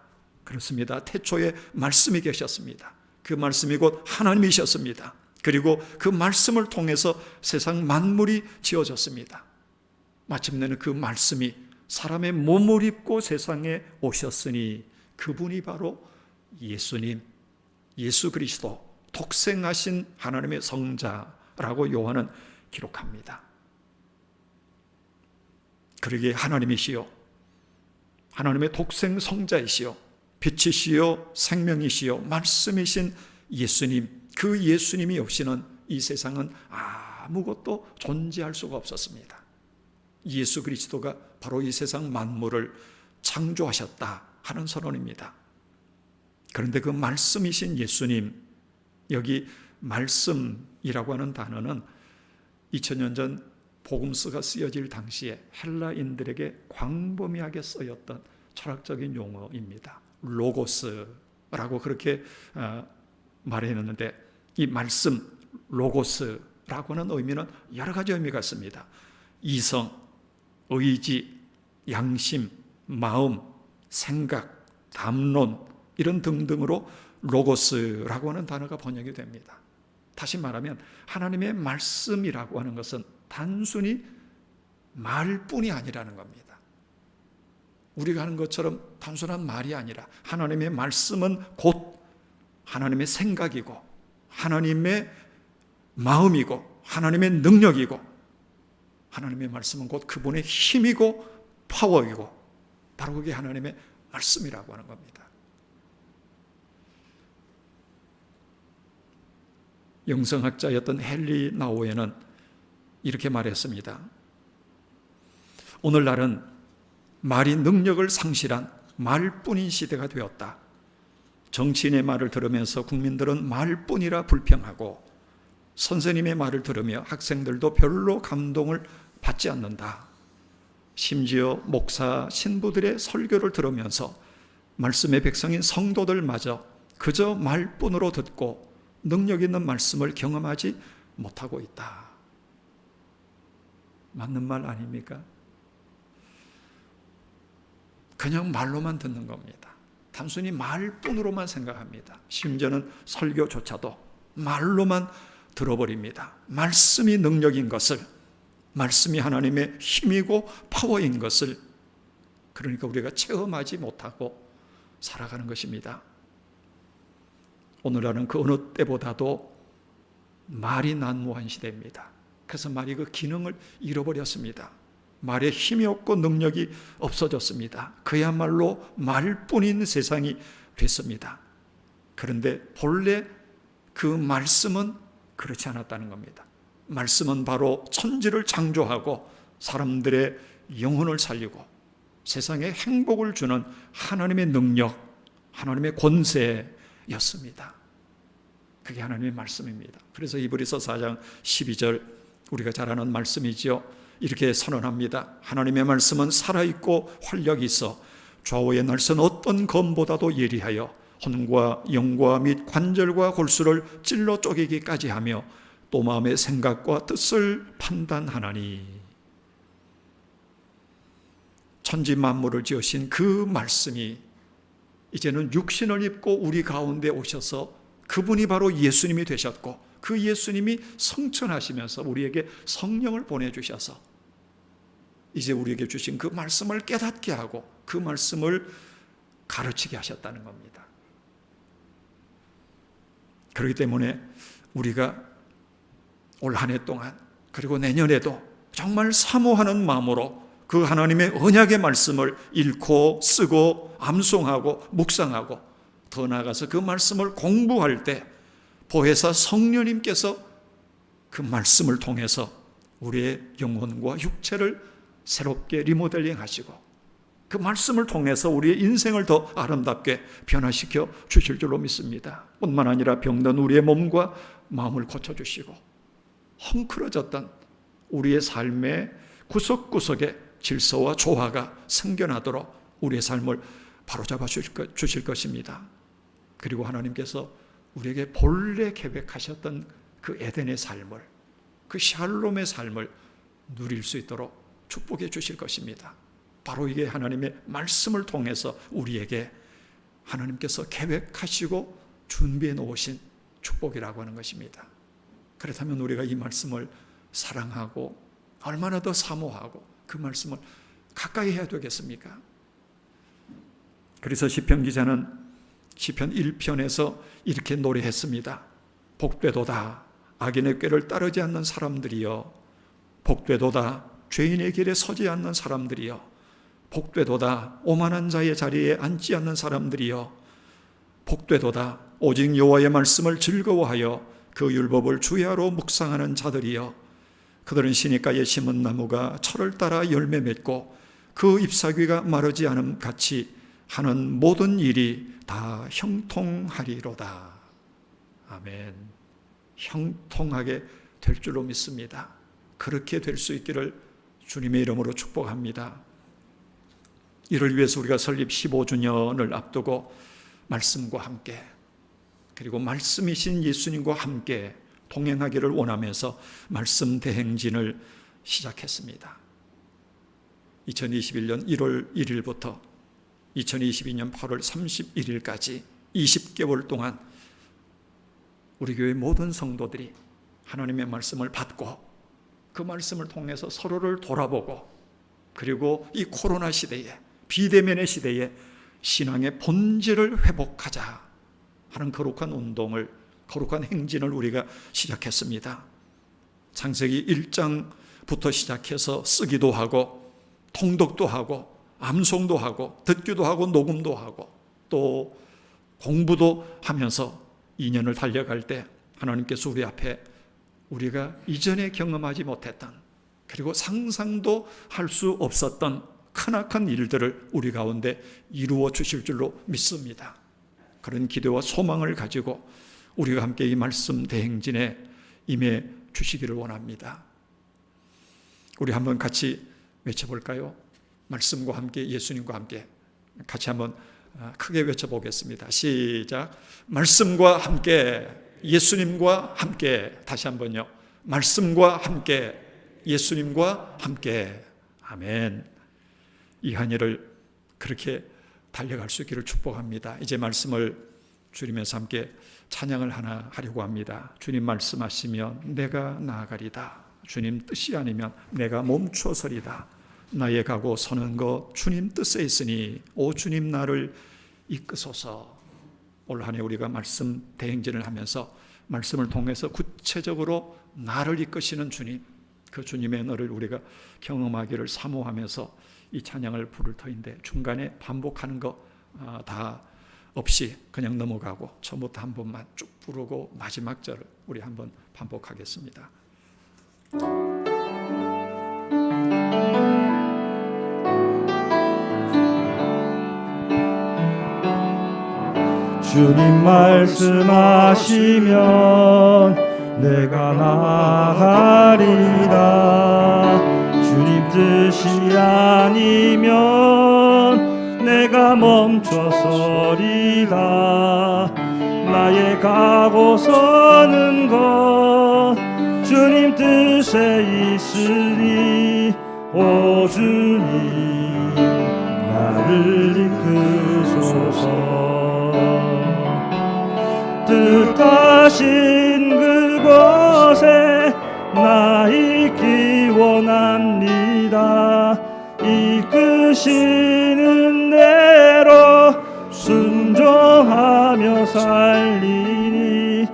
그렇습니다. 태초에 말씀이 계셨습니다. 그 말씀이 곧 하나님이셨습니다. 그리고 그 말씀을 통해서 세상 만물이 지어졌습니다. 마침내는 그 말씀이 사람의 몸을 입고 세상에 오셨으니 그분이 바로 예수님, 예수 그리스도, 독생하신 하나님의 성자라고 요한은 기록합니다. 그러기에 하나님이시요, 하나님의 독생 성자이시요, 빛이시요, 생명이시요, 말씀이신 예수님, 그 예수님이 없이는 이 세상은 아무것도 존재할 수가 없었습니다. 예수 그리스도가 바로 이 세상 만물을 창조하셨다 하는 선언입니다. 그런데 그 말씀이신 예수님, 여기 말씀이라고 하는 단어는 2000년 전 복음서가 쓰여질 당시에 헬라인들에게 광범위하게 쓰였던 철학적인 용어입니다. 로고스라고 그렇게 말했는데 이 말씀, 로고스라고 하는 의미는 여러 가지 의미가 있습니다. 이성, 의지, 양심, 마음, 생각, 담론 이런 등등으로 로고스라고 하는 단어가 번역이 됩니다. 다시 말하면 하나님의 말씀이라고 하는 것은 단순히 말뿐이 아니라는 겁니다. 우리가 하는 것처럼 단순한 말이 아니라 하나님의 말씀은 곧 하나님의 생각이고 하나님의 마음이고 하나님의 능력이고 하나님의 말씀은 곧 그분의 힘이고 파워이고 바로 그게 하나님의 말씀이라고 하는 겁니다. 영성학자였던 헨리 나우에는 이렇게 말했습니다. 오늘날은 말이 능력을 상실한 말뿐인 시대가 되었다. 정치인의 말을 들으면서 국민들은 말뿐이라 불평하고 선생님의 말을 들으며 학생들도 별로 감동을 받지 않는다. 심지어 목사, 신부들의 설교를 들으면서 말씀의 백성인 성도들마저 그저 말뿐으로 듣고 능력 있는 말씀을 경험하지 못하고 있다. 맞는 말 아닙니까? 그냥 말로만 듣는 겁니다. 단순히 말뿐으로만 생각합니다. 심지어는 설교조차도 말로만 들어버립니다. 말씀이 능력인 것을, 말씀이 하나님의 힘이고 파워인 것을, 그러니까 우리가 체험하지 못하고 살아가는 것입니다. 오늘날은 그 어느 때보다도 말이 난무한 시대입니다. 그래서 말이 그 기능을 잃어버렸습니다. 말에 힘이 없고 능력이 없어졌습니다. 그야말로 말뿐인 세상이 됐습니다. 그런데 본래 그 말씀은 그렇지 않았다는 겁니다. 말씀은 바로 천지를 창조하고 사람들의 영혼을 살리고 세상에 행복을 주는 하나님의 능력, 하나님의 권세였습니다. 그게 하나님의 말씀입니다. 그래서 히브리서 4장 12절 우리가 잘 아는 말씀이지요. 이렇게 선언합니다. 하나님의 말씀은 살아있고 활력이 있어 좌우의 날선 어떤 검보다도 예리하여 혼과 영과 및 관절과 골수를 찔러 쪼개기까지 하며 또 마음의 생각과 뜻을 판단하나니. 천지 만물을 지으신 그 말씀이 이제는 육신을 입고 우리 가운데 오셔서 그분이 바로 예수님이 되셨고 그 예수님이 성천하시면서 우리에게 성령을 보내주셔서 이제 우리에게 주신 그 말씀을 깨닫게 하고 그 말씀을 가르치게 하셨다는 겁니다. 그렇기 때문에 우리가 올 한 해 동안 그리고 내년에도 정말 사모하는 마음으로 그 하나님의 언약의 말씀을 읽고 쓰고 암송하고 묵상하고 더 나아가서 그 말씀을 공부할 때 보혜사 성령님께서 그 말씀을 통해서 우리의 영혼과 육체를 새롭게 리모델링 하시고 그 말씀을 통해서 우리의 인생을 더 아름답게 변화시켜 주실 줄로 믿습니다. 뿐만 아니라 병든 우리의 몸과 마음을 고쳐주시고 헝클어졌던 우리의 삶의 구석구석에 질서와 조화가 생겨나도록 우리의 삶을 바로잡아 주실 것입니다. 그리고 하나님께서 우리에게 본래 계획하셨던 그 에덴의 삶을, 그 샬롬의 삶을 누릴 수 있도록 축복해 주실 것입니다. 바로 이게 하나님의 말씀을 통해서 우리에게 하나님께서 계획하시고 준비해 놓으신 축복이라고 하는 것입니다. 그렇다면 우리가 이 말씀을 사랑하고 얼마나 더 사모하고 그 말씀을 가까이 해야 되겠습니까? 그래서 시편 기자는 시편 1편에서 이렇게 노래했습니다. 복되도다 악인의 꾀를 따르지 않는 사람들이여, 복되도다 죄인의 길에 서지 않는 사람들이여, 복되도다 오만한 자의 자리에 앉지 않는 사람들이여, 복되도다 오직 여호와의 말씀을 즐거워하여 그 율법을 주야로 묵상하는 자들이여, 그들은 시냇가에 심은 나무가 철을 따라 열매 맺고 그 잎사귀가 마르지 않음 같이 하는 모든 일이 다 형통하리로다. 아멘. 형통하게 될 줄로 믿습니다. 그렇게 될 수 있기를 주님의 이름으로 축복합니다. 이를 위해서 우리가 설립 15주년을 앞두고 말씀과 함께 그리고 말씀이신 예수님과 함께 동행하기를 원하면서 말씀 대행진을 시작했습니다. 2021년 1월 1일부터 2022년 8월 31일까지 20개월 동안 우리 교회 모든 성도들이 하나님의 말씀을 받고 그 말씀을 통해서 서로를 돌아보고 그리고 이 코로나 시대에 비대면의 시대에 신앙의 본질을 회복하자 하는 거룩한 운동을, 거룩한 행진을 우리가 시작했습니다. 창세기 1장부터 시작해서 쓰기도 하고 통독도 하고 암송도 하고 듣기도 하고 녹음도 하고 또 공부도 하면서 2년을 달려갈 때 하나님께서 우리 앞에 우리가 이전에 경험하지 못했던 그리고 상상도 할 수 없었던 크나큰 일들을 우리 가운데 이루어 주실 줄로 믿습니다. 그런 기대와 소망을 가지고 우리가 함께 이 말씀 대행진에 임해 주시기를 원합니다. 우리 한번 같이 외쳐볼까요? 말씀과 함께 예수님과 함께 같이 한번 크게 외쳐보겠습니다. 시작. 말씀과 함께 예수님과 함께. 다시 한번요. 말씀과 함께 예수님과 함께. 아멘. 이 한 해를 그렇게 달려갈 수 있기를 축복합니다. 이제 말씀을 주님에서 함께 찬양을 하나 하려고 합니다. 주님 말씀하시면 내가 나아가리다. 주님 뜻이 아니면 내가 멈춰서리다. 나의 가고 서는 것 주님 뜻에 있으니 오 주님 나를 이끄소서. 올 한 해 우리가 말씀 대행진을 하면서 말씀을 통해서 구체적으로 나를 이끄시는 주님, 그 주님의 너를 우리가 경험하기를 사모하면서 이 찬양을 부를 터인데 중간에 반복하는 거 다 없이 그냥 넘어가고 처음부터 한 번만 쭉 부르고 마지막 절을 우리 한번 반복하겠습니다. 주님 말씀하시면 내가 나가리다. 주님 뜻이 아니면 내가 멈춰서리다. 나의 가고 서는 것 주님 뜻에 있으니 오 주님 나를 이끄소서. 뜻하신 그곳에 나 있기 원합니다. 이끄시는 대로 순종하며 살리니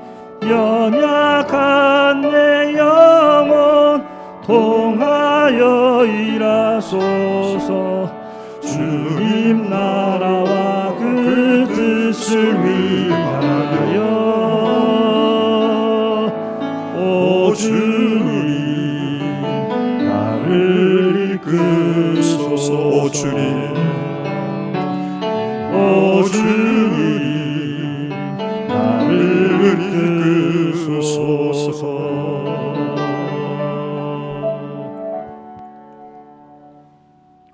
연약한 내 영혼 통하여 일하소서. 주님 나라와 그 뜻을 위하여 오 주님 나를 이끄소서. 오 주님, 오 주님 나를 이끄소서.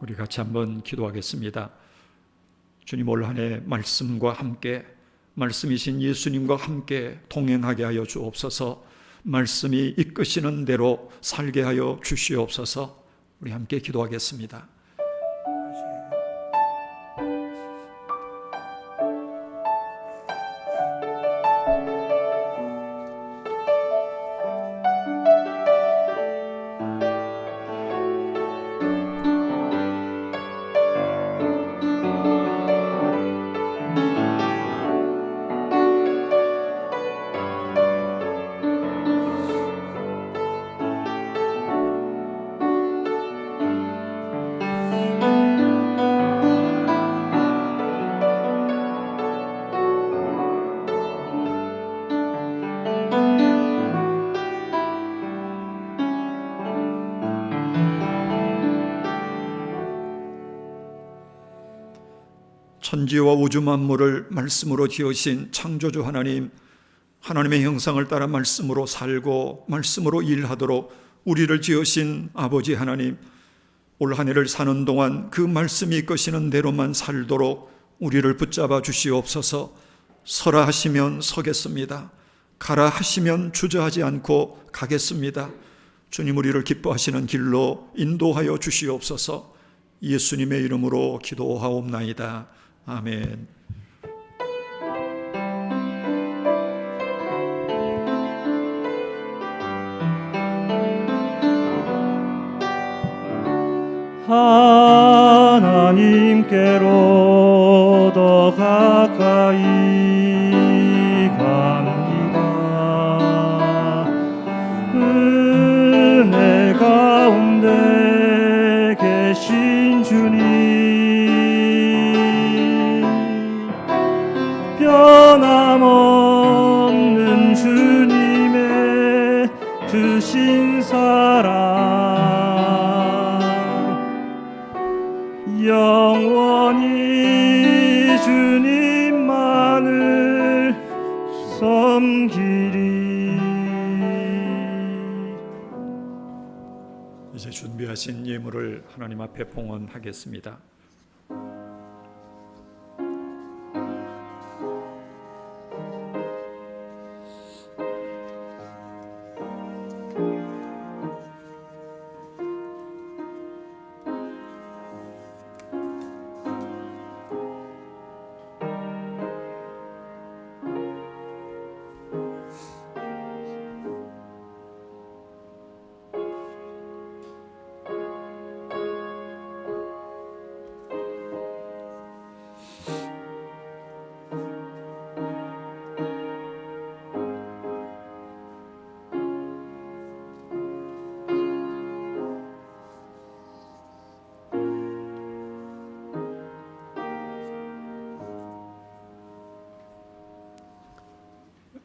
우리 같이 한번 기도하겠습니다. 주님 올 한 해 말씀과 함께 말씀이신 예수님과 함께 동행하게 하여 주옵소서. 말씀이 이끄시는 대로 살게 하여 주시옵소서. 우리 함께 기도하겠습니다. 천지와 우주 만물을 말씀으로 지으신 창조주 하나님, 하나님의 형상을 따라 말씀으로 살고 말씀으로 일하도록 우리를 지으신 아버지 하나님, 올 한 해를 사는 동안 그 말씀이 이끄시는 대로만 살도록 우리를 붙잡아 주시옵소서. 서라 하시면 서겠습니다. 가라 하시면 주저하지 않고 가겠습니다. 주님 우리를 기뻐하시는 길로 인도하여 주시옵소서. 예수님의 이름으로 기도하옵나이다. 아멘. 하나님께로 더 가까이 갑니다. 은혜 가운데 계신 주님, 변함없는 주님의 주신 사랑 영원히 주님만을 섬기리. 이제 준비하신 예물을 하나님 앞에 봉헌하겠습니다.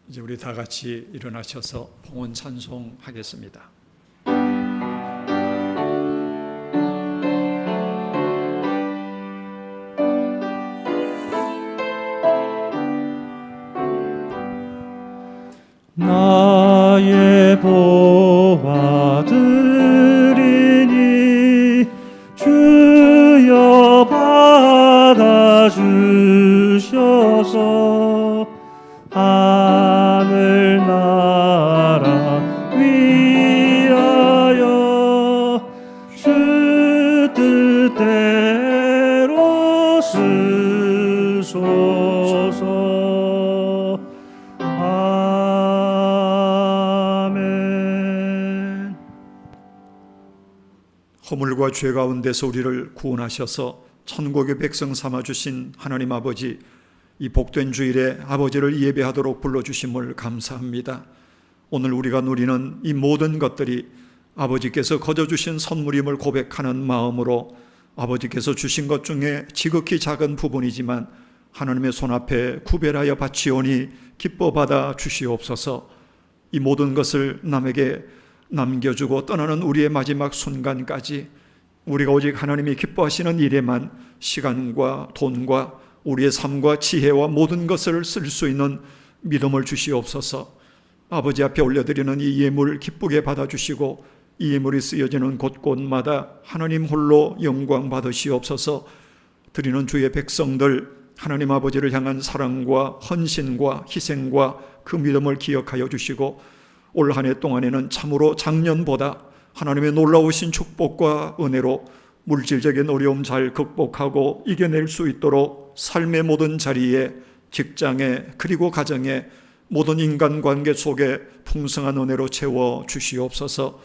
이제 우리 다 같이 일어나셔서 봉헌 찬송하겠습니다. 나의 보아들이니 주여 받아주셔서 하늘나라 위하여 주 뜻대로 쓰소서. 아멘. 허물과 죄 가운데서 우리를 구원하셔서 천국의 백성 삼아주신 하나님 아버지, 이 복된 주일에 아버지를 예배하도록 불러주심을 감사합니다. 오늘 우리가 누리는 이 모든 것들이 아버지께서 거저주신 선물임을 고백하는 마음으로 아버지께서 주신 것 중에 지극히 작은 부분이지만 하나님의 손앞에 구별하여 바치오니 기뻐 받아 주시옵소서. 이 모든 것을 남에게 남겨주고 떠나는 우리의 마지막 순간까지 우리가 오직 하나님이 기뻐하시는 일에만 시간과 돈과 우리의 삶과 지혜와 모든 것을 쓸 수 있는 믿음을 주시옵소서. 아버지 앞에 올려드리는 이 예물 기쁘게 받아주시고 이 예물이 쓰여지는 곳곳마다 하나님 홀로 영광 받으시옵소서. 드리는 주의 백성들 하나님 아버지를 향한 사랑과 헌신과 희생과 그 믿음을 기억하여 주시고 올 한 해 동안에는 참으로 작년보다 하나님의 놀라우신 축복과 은혜로 물질적인 어려움 잘 극복하고 이겨낼 수 있도록 삶의 모든 자리에, 직장에, 그리고 가정에, 모든 인간관계 속에 풍성한 은혜로 채워 주시옵소서.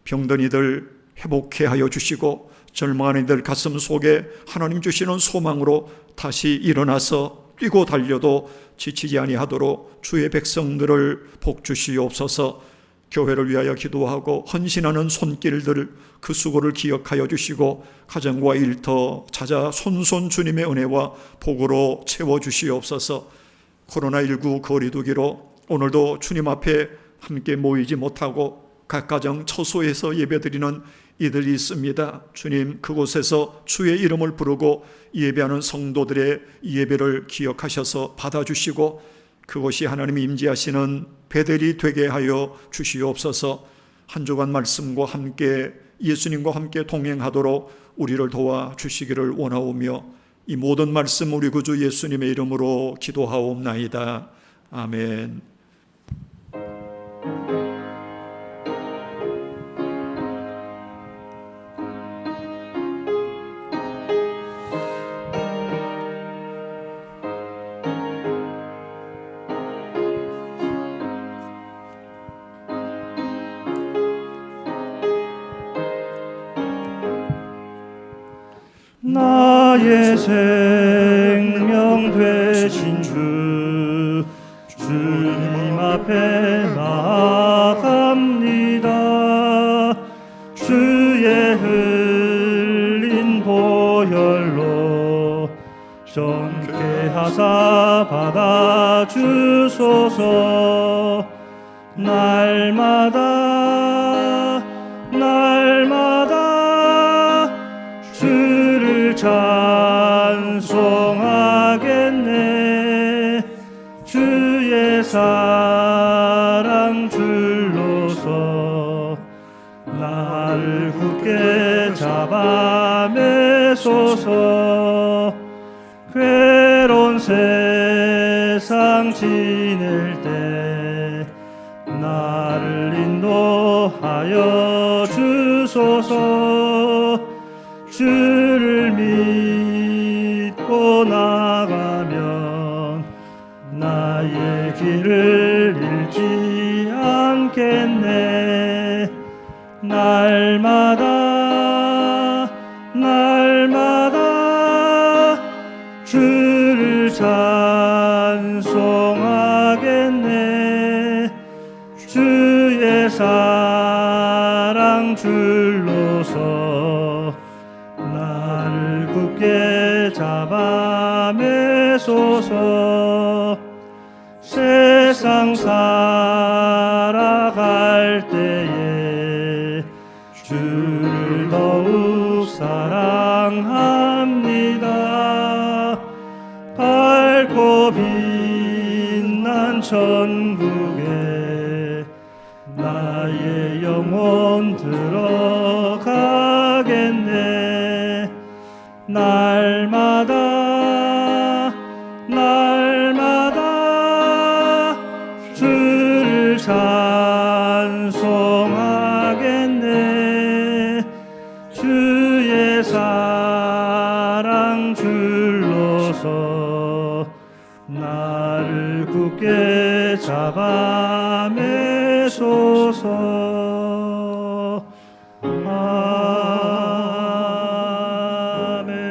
병든 이들 회복해 하여 주시고 절망하는 이들 가슴 속에 하나님 주시는 소망으로 다시 일어나서 뛰고 달려도 지치지 아니하도록 주의 백성들을 복 주시옵소서. 교회를 위하여 기도하고 헌신하는 손길들 그 수고를 기억하여 주시고 가정과 일터 찾아 손손 주님의 은혜와 복으로 채워주시옵소서. 코로나19 거리두기로 오늘도 주님 앞에 함께 모이지 못하고 각 가정 처소에서 예배드리는 이들이 있습니다. 주님, 그곳에서 주의 이름을 부르고 예배하는 성도들의 예배를 기억하셔서 받아주시고 그것이 하나님이 임재하시는 베델이 되게 하여 주시옵소서. 한 주간 말씀과 함께 예수님과 함께 동행하도록 우리를 도와주시기를 원하오며 이 모든 말씀 우리 구주 예수님의 이름으로 기도하옵나이다. 아멘. 나의 생명 되신 주, 주님 앞에 나아갑니다. 주의 흘린 보혈로 정케 하사 받아주소서. 날마다 주를 찬송하겠네. 주의 사랑 줄로서 나를 굳게 잡아 매소서. 괴로운 세상 지낼 때 나를 인도하여 주소서. 주를 믿고 나가면 나의 길을 잃지 않겠네. 날마다 주를 찬송하겠네. 주의 사랑 줄로서 나를 굳게 잡아 매소서. 세상 살아갈 때에 주를 더욱 사랑합니다. 밝고 빛난 천국에 나의 영혼 들어가겠네. 날마다 주를 찬송하겠네. 주의 사랑 줄로서 나를 굳게 잡아 매소서. 아멘.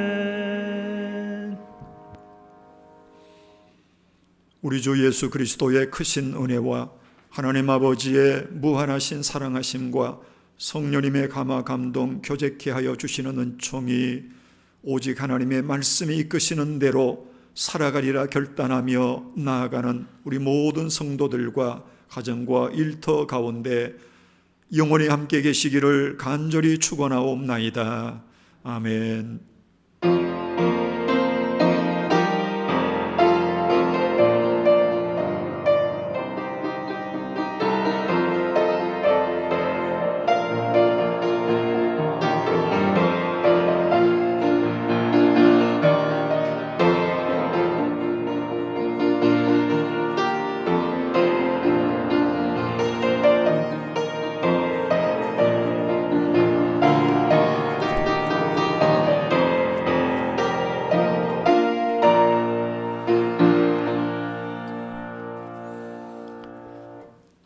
우리 주 예수 그리스도의 크신 은혜와 하나님 아버지의 무한하신 사랑하심과 성령님의 감화 감동 교제케 하여 주시는 은총이 오직 하나님의 말씀이 이끄시는 대로 살아가리라 결단하며 나아가는 우리 모든 성도들과 가정과 일터 가운데 영원히 함께 계시기를 간절히 축원하옵나이다. 아멘.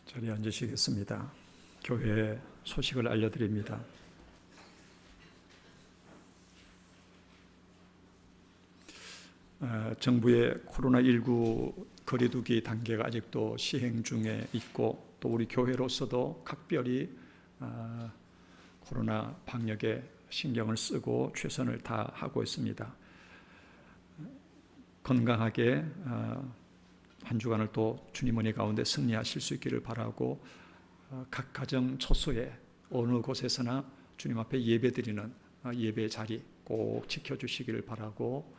자리에 앉으시겠습니다. 교회 소식을 알려드립니다. 정부의 코로나19 거리두기 단계가 아직도 시행 중에 있고 또 우리 교회로서도 각별히 코로나 방역에 신경을 쓰고 최선을 다하고 있습니다. 건강하게 한 주간을 또 주님 은혜 가운데 승리하실 수 있기를 바라고 각 가정 초소에 어느 곳에서나 주님 앞에 예배드리는 예배 자리 꼭 지켜주시기를 바라고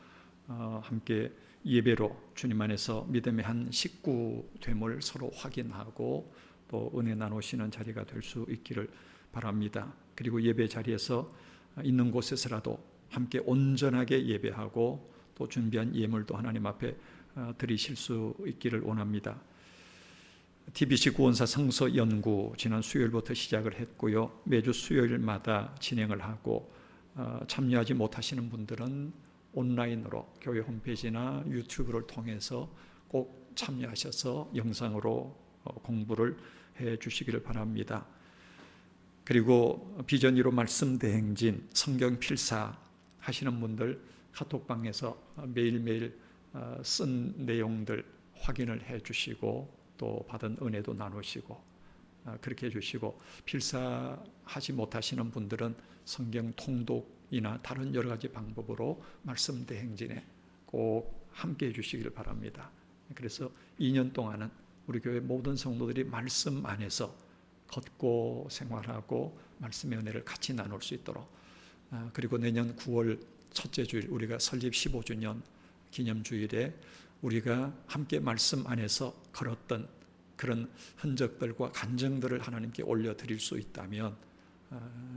함께 예배로 주님 안에서 믿음의 한 식구됨을 서로 확인하고 또 은혜 나누시는 자리가 될 수 있기를 바랍니다. 그리고 예배 자리에서 있는 곳에서라도 함께 온전하게 예배하고 또 준비한 예물도 하나님 앞에 드리실 수 있기를 원합니다. TBC 구원사 성서 연구 지난 수요일부터 시작을 했고요. 매주 수요일마다 진행을 하고 참여하지 못하시는 분들은 온라인으로 교회 홈페이지나 유튜브를 통해서 꼭 참여하셔서 영상으로 공부를 해 주시기를 바랍니다. 그리고 비전 1호 말씀 대행진 성경 필사 하시는 분들 카톡방에서 매일매일 쓴 내용들 확인을 해 주시고 또 받은 은혜도 나누시고 그렇게 해 주시고 필사하지 못하시는 분들은 성경 통독이나 다른 여러 가지 방법으로 말씀 대행진에 꼭 함께 해 주시기를 바랍니다. 그래서 2년 동안은 우리 교회 모든 성도들이 말씀 안에서 걷고 생활하고 말씀의 은혜를 같이 나눌 수 있도록 그리고 내년 9월 첫째 주일 우리가 설립 15주년 기념주일에 우리가 함께 말씀 안에서 걸었던 그런 흔적들과 간증들을 하나님께 올려드릴 수 있다면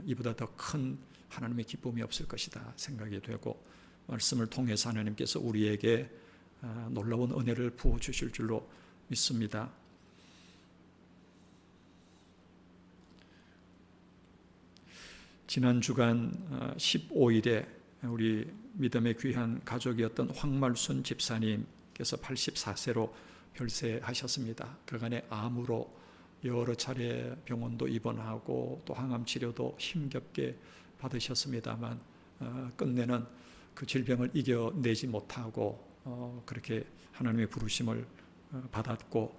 이보다 더 큰 하나님의 기쁨이 없을 것이다 생각이 되고 말씀을 통해서 하나님께서 우리에게 놀라운 은혜를 부어주실 줄로 믿습니다. 지난 주간 15일에 우리 믿음의 귀한 가족이었던 황말순 집사님께서 84세로 별세하셨습니다. 그간의 암으로 여러 차례 병원도 입원하고 또 항암 치료도 힘겹게 받으셨습니다만 끝내는 그 질병을 이겨내지 못하고 그렇게 하나님의 부르심을 받았고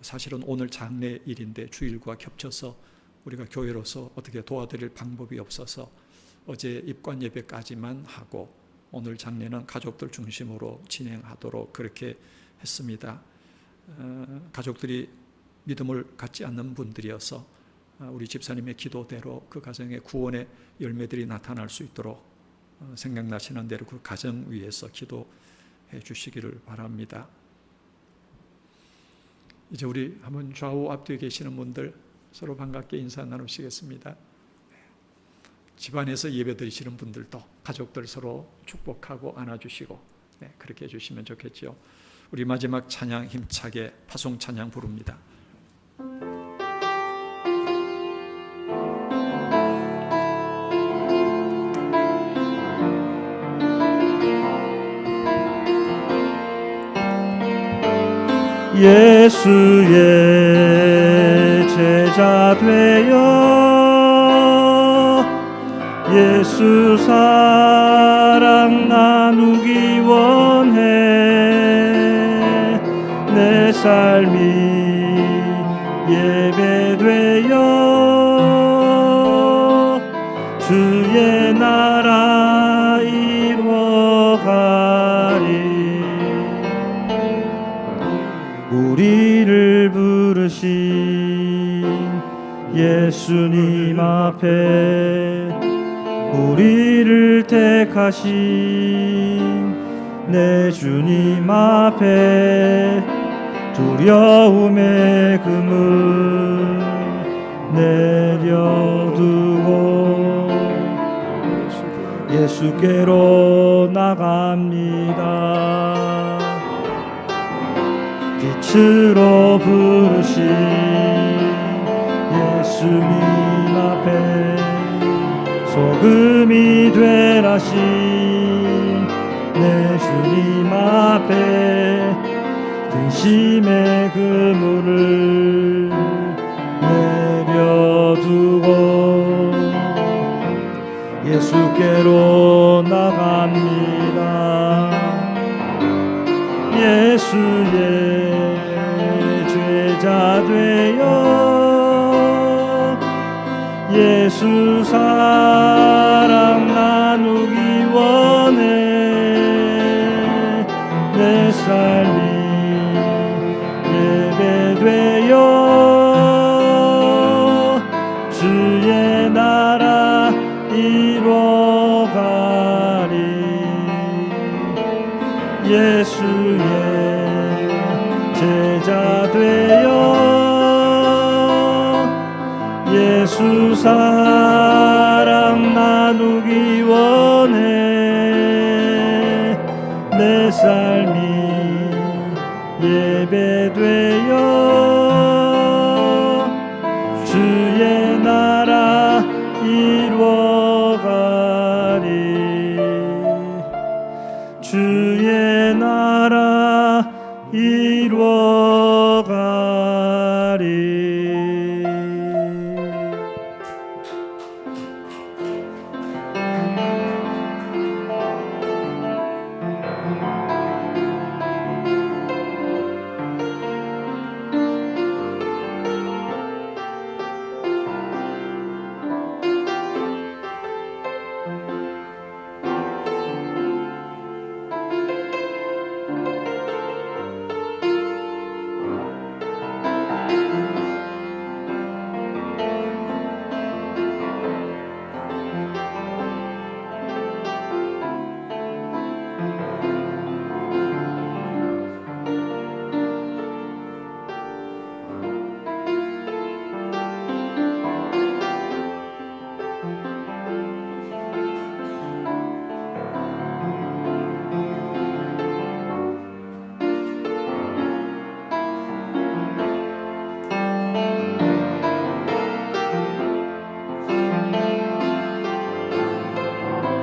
사실은 오늘 장례일인데 주일과 겹쳐서 우리가 교회로서 어떻게 도와드릴 방법이 없어서 어제 입관 예배까지만 하고 오늘 장례는 가족들 중심으로 진행하도록 그렇게 했습니다. 가족들이 믿음을 갖지 않는 분들이어서 우리 집사님의 기도대로 그 가정의 구원의 열매들이 나타날 수 있도록 생각나시는 대로 그 가정 위에서 기도해 주시기를 바랍니다. 이제 우리 한번 좌우 앞뒤에 계시는 분들 서로 반갑게 인사 나누시겠습니다. 집안에서 예배 드리시는 분들도 가족들 서로 축복하고 안아주시고 그렇게 해주시면 좋겠죠. 우리 마지막 찬양 힘차게 파송 찬양 부릅니다. 예수의 제자 되어 예수 사랑 나누기 원해. 내 삶이 예배되어 주의 나라 이루어가리. 우리를 부르신 예수님 앞에 우리를 택하신 내 주님 앞에 두려움의 금을 내려두고 예수께로 나갑니다. 빛으로 부르신 예수님 앞에 소금이 되라신 내 주님 앞에 등심의 그물을 내려두고 예수께로 나갑니다. 예수의 제자 되어 예수 사랑 나누기 원해. 내 삶이 예배되어 주의 나라 이루어가리. 예수의 제자 되어 예수 사랑 나누기 원해. 내 삶이 예배되어 주의 나라 이루어가리. 주의 나라 이루어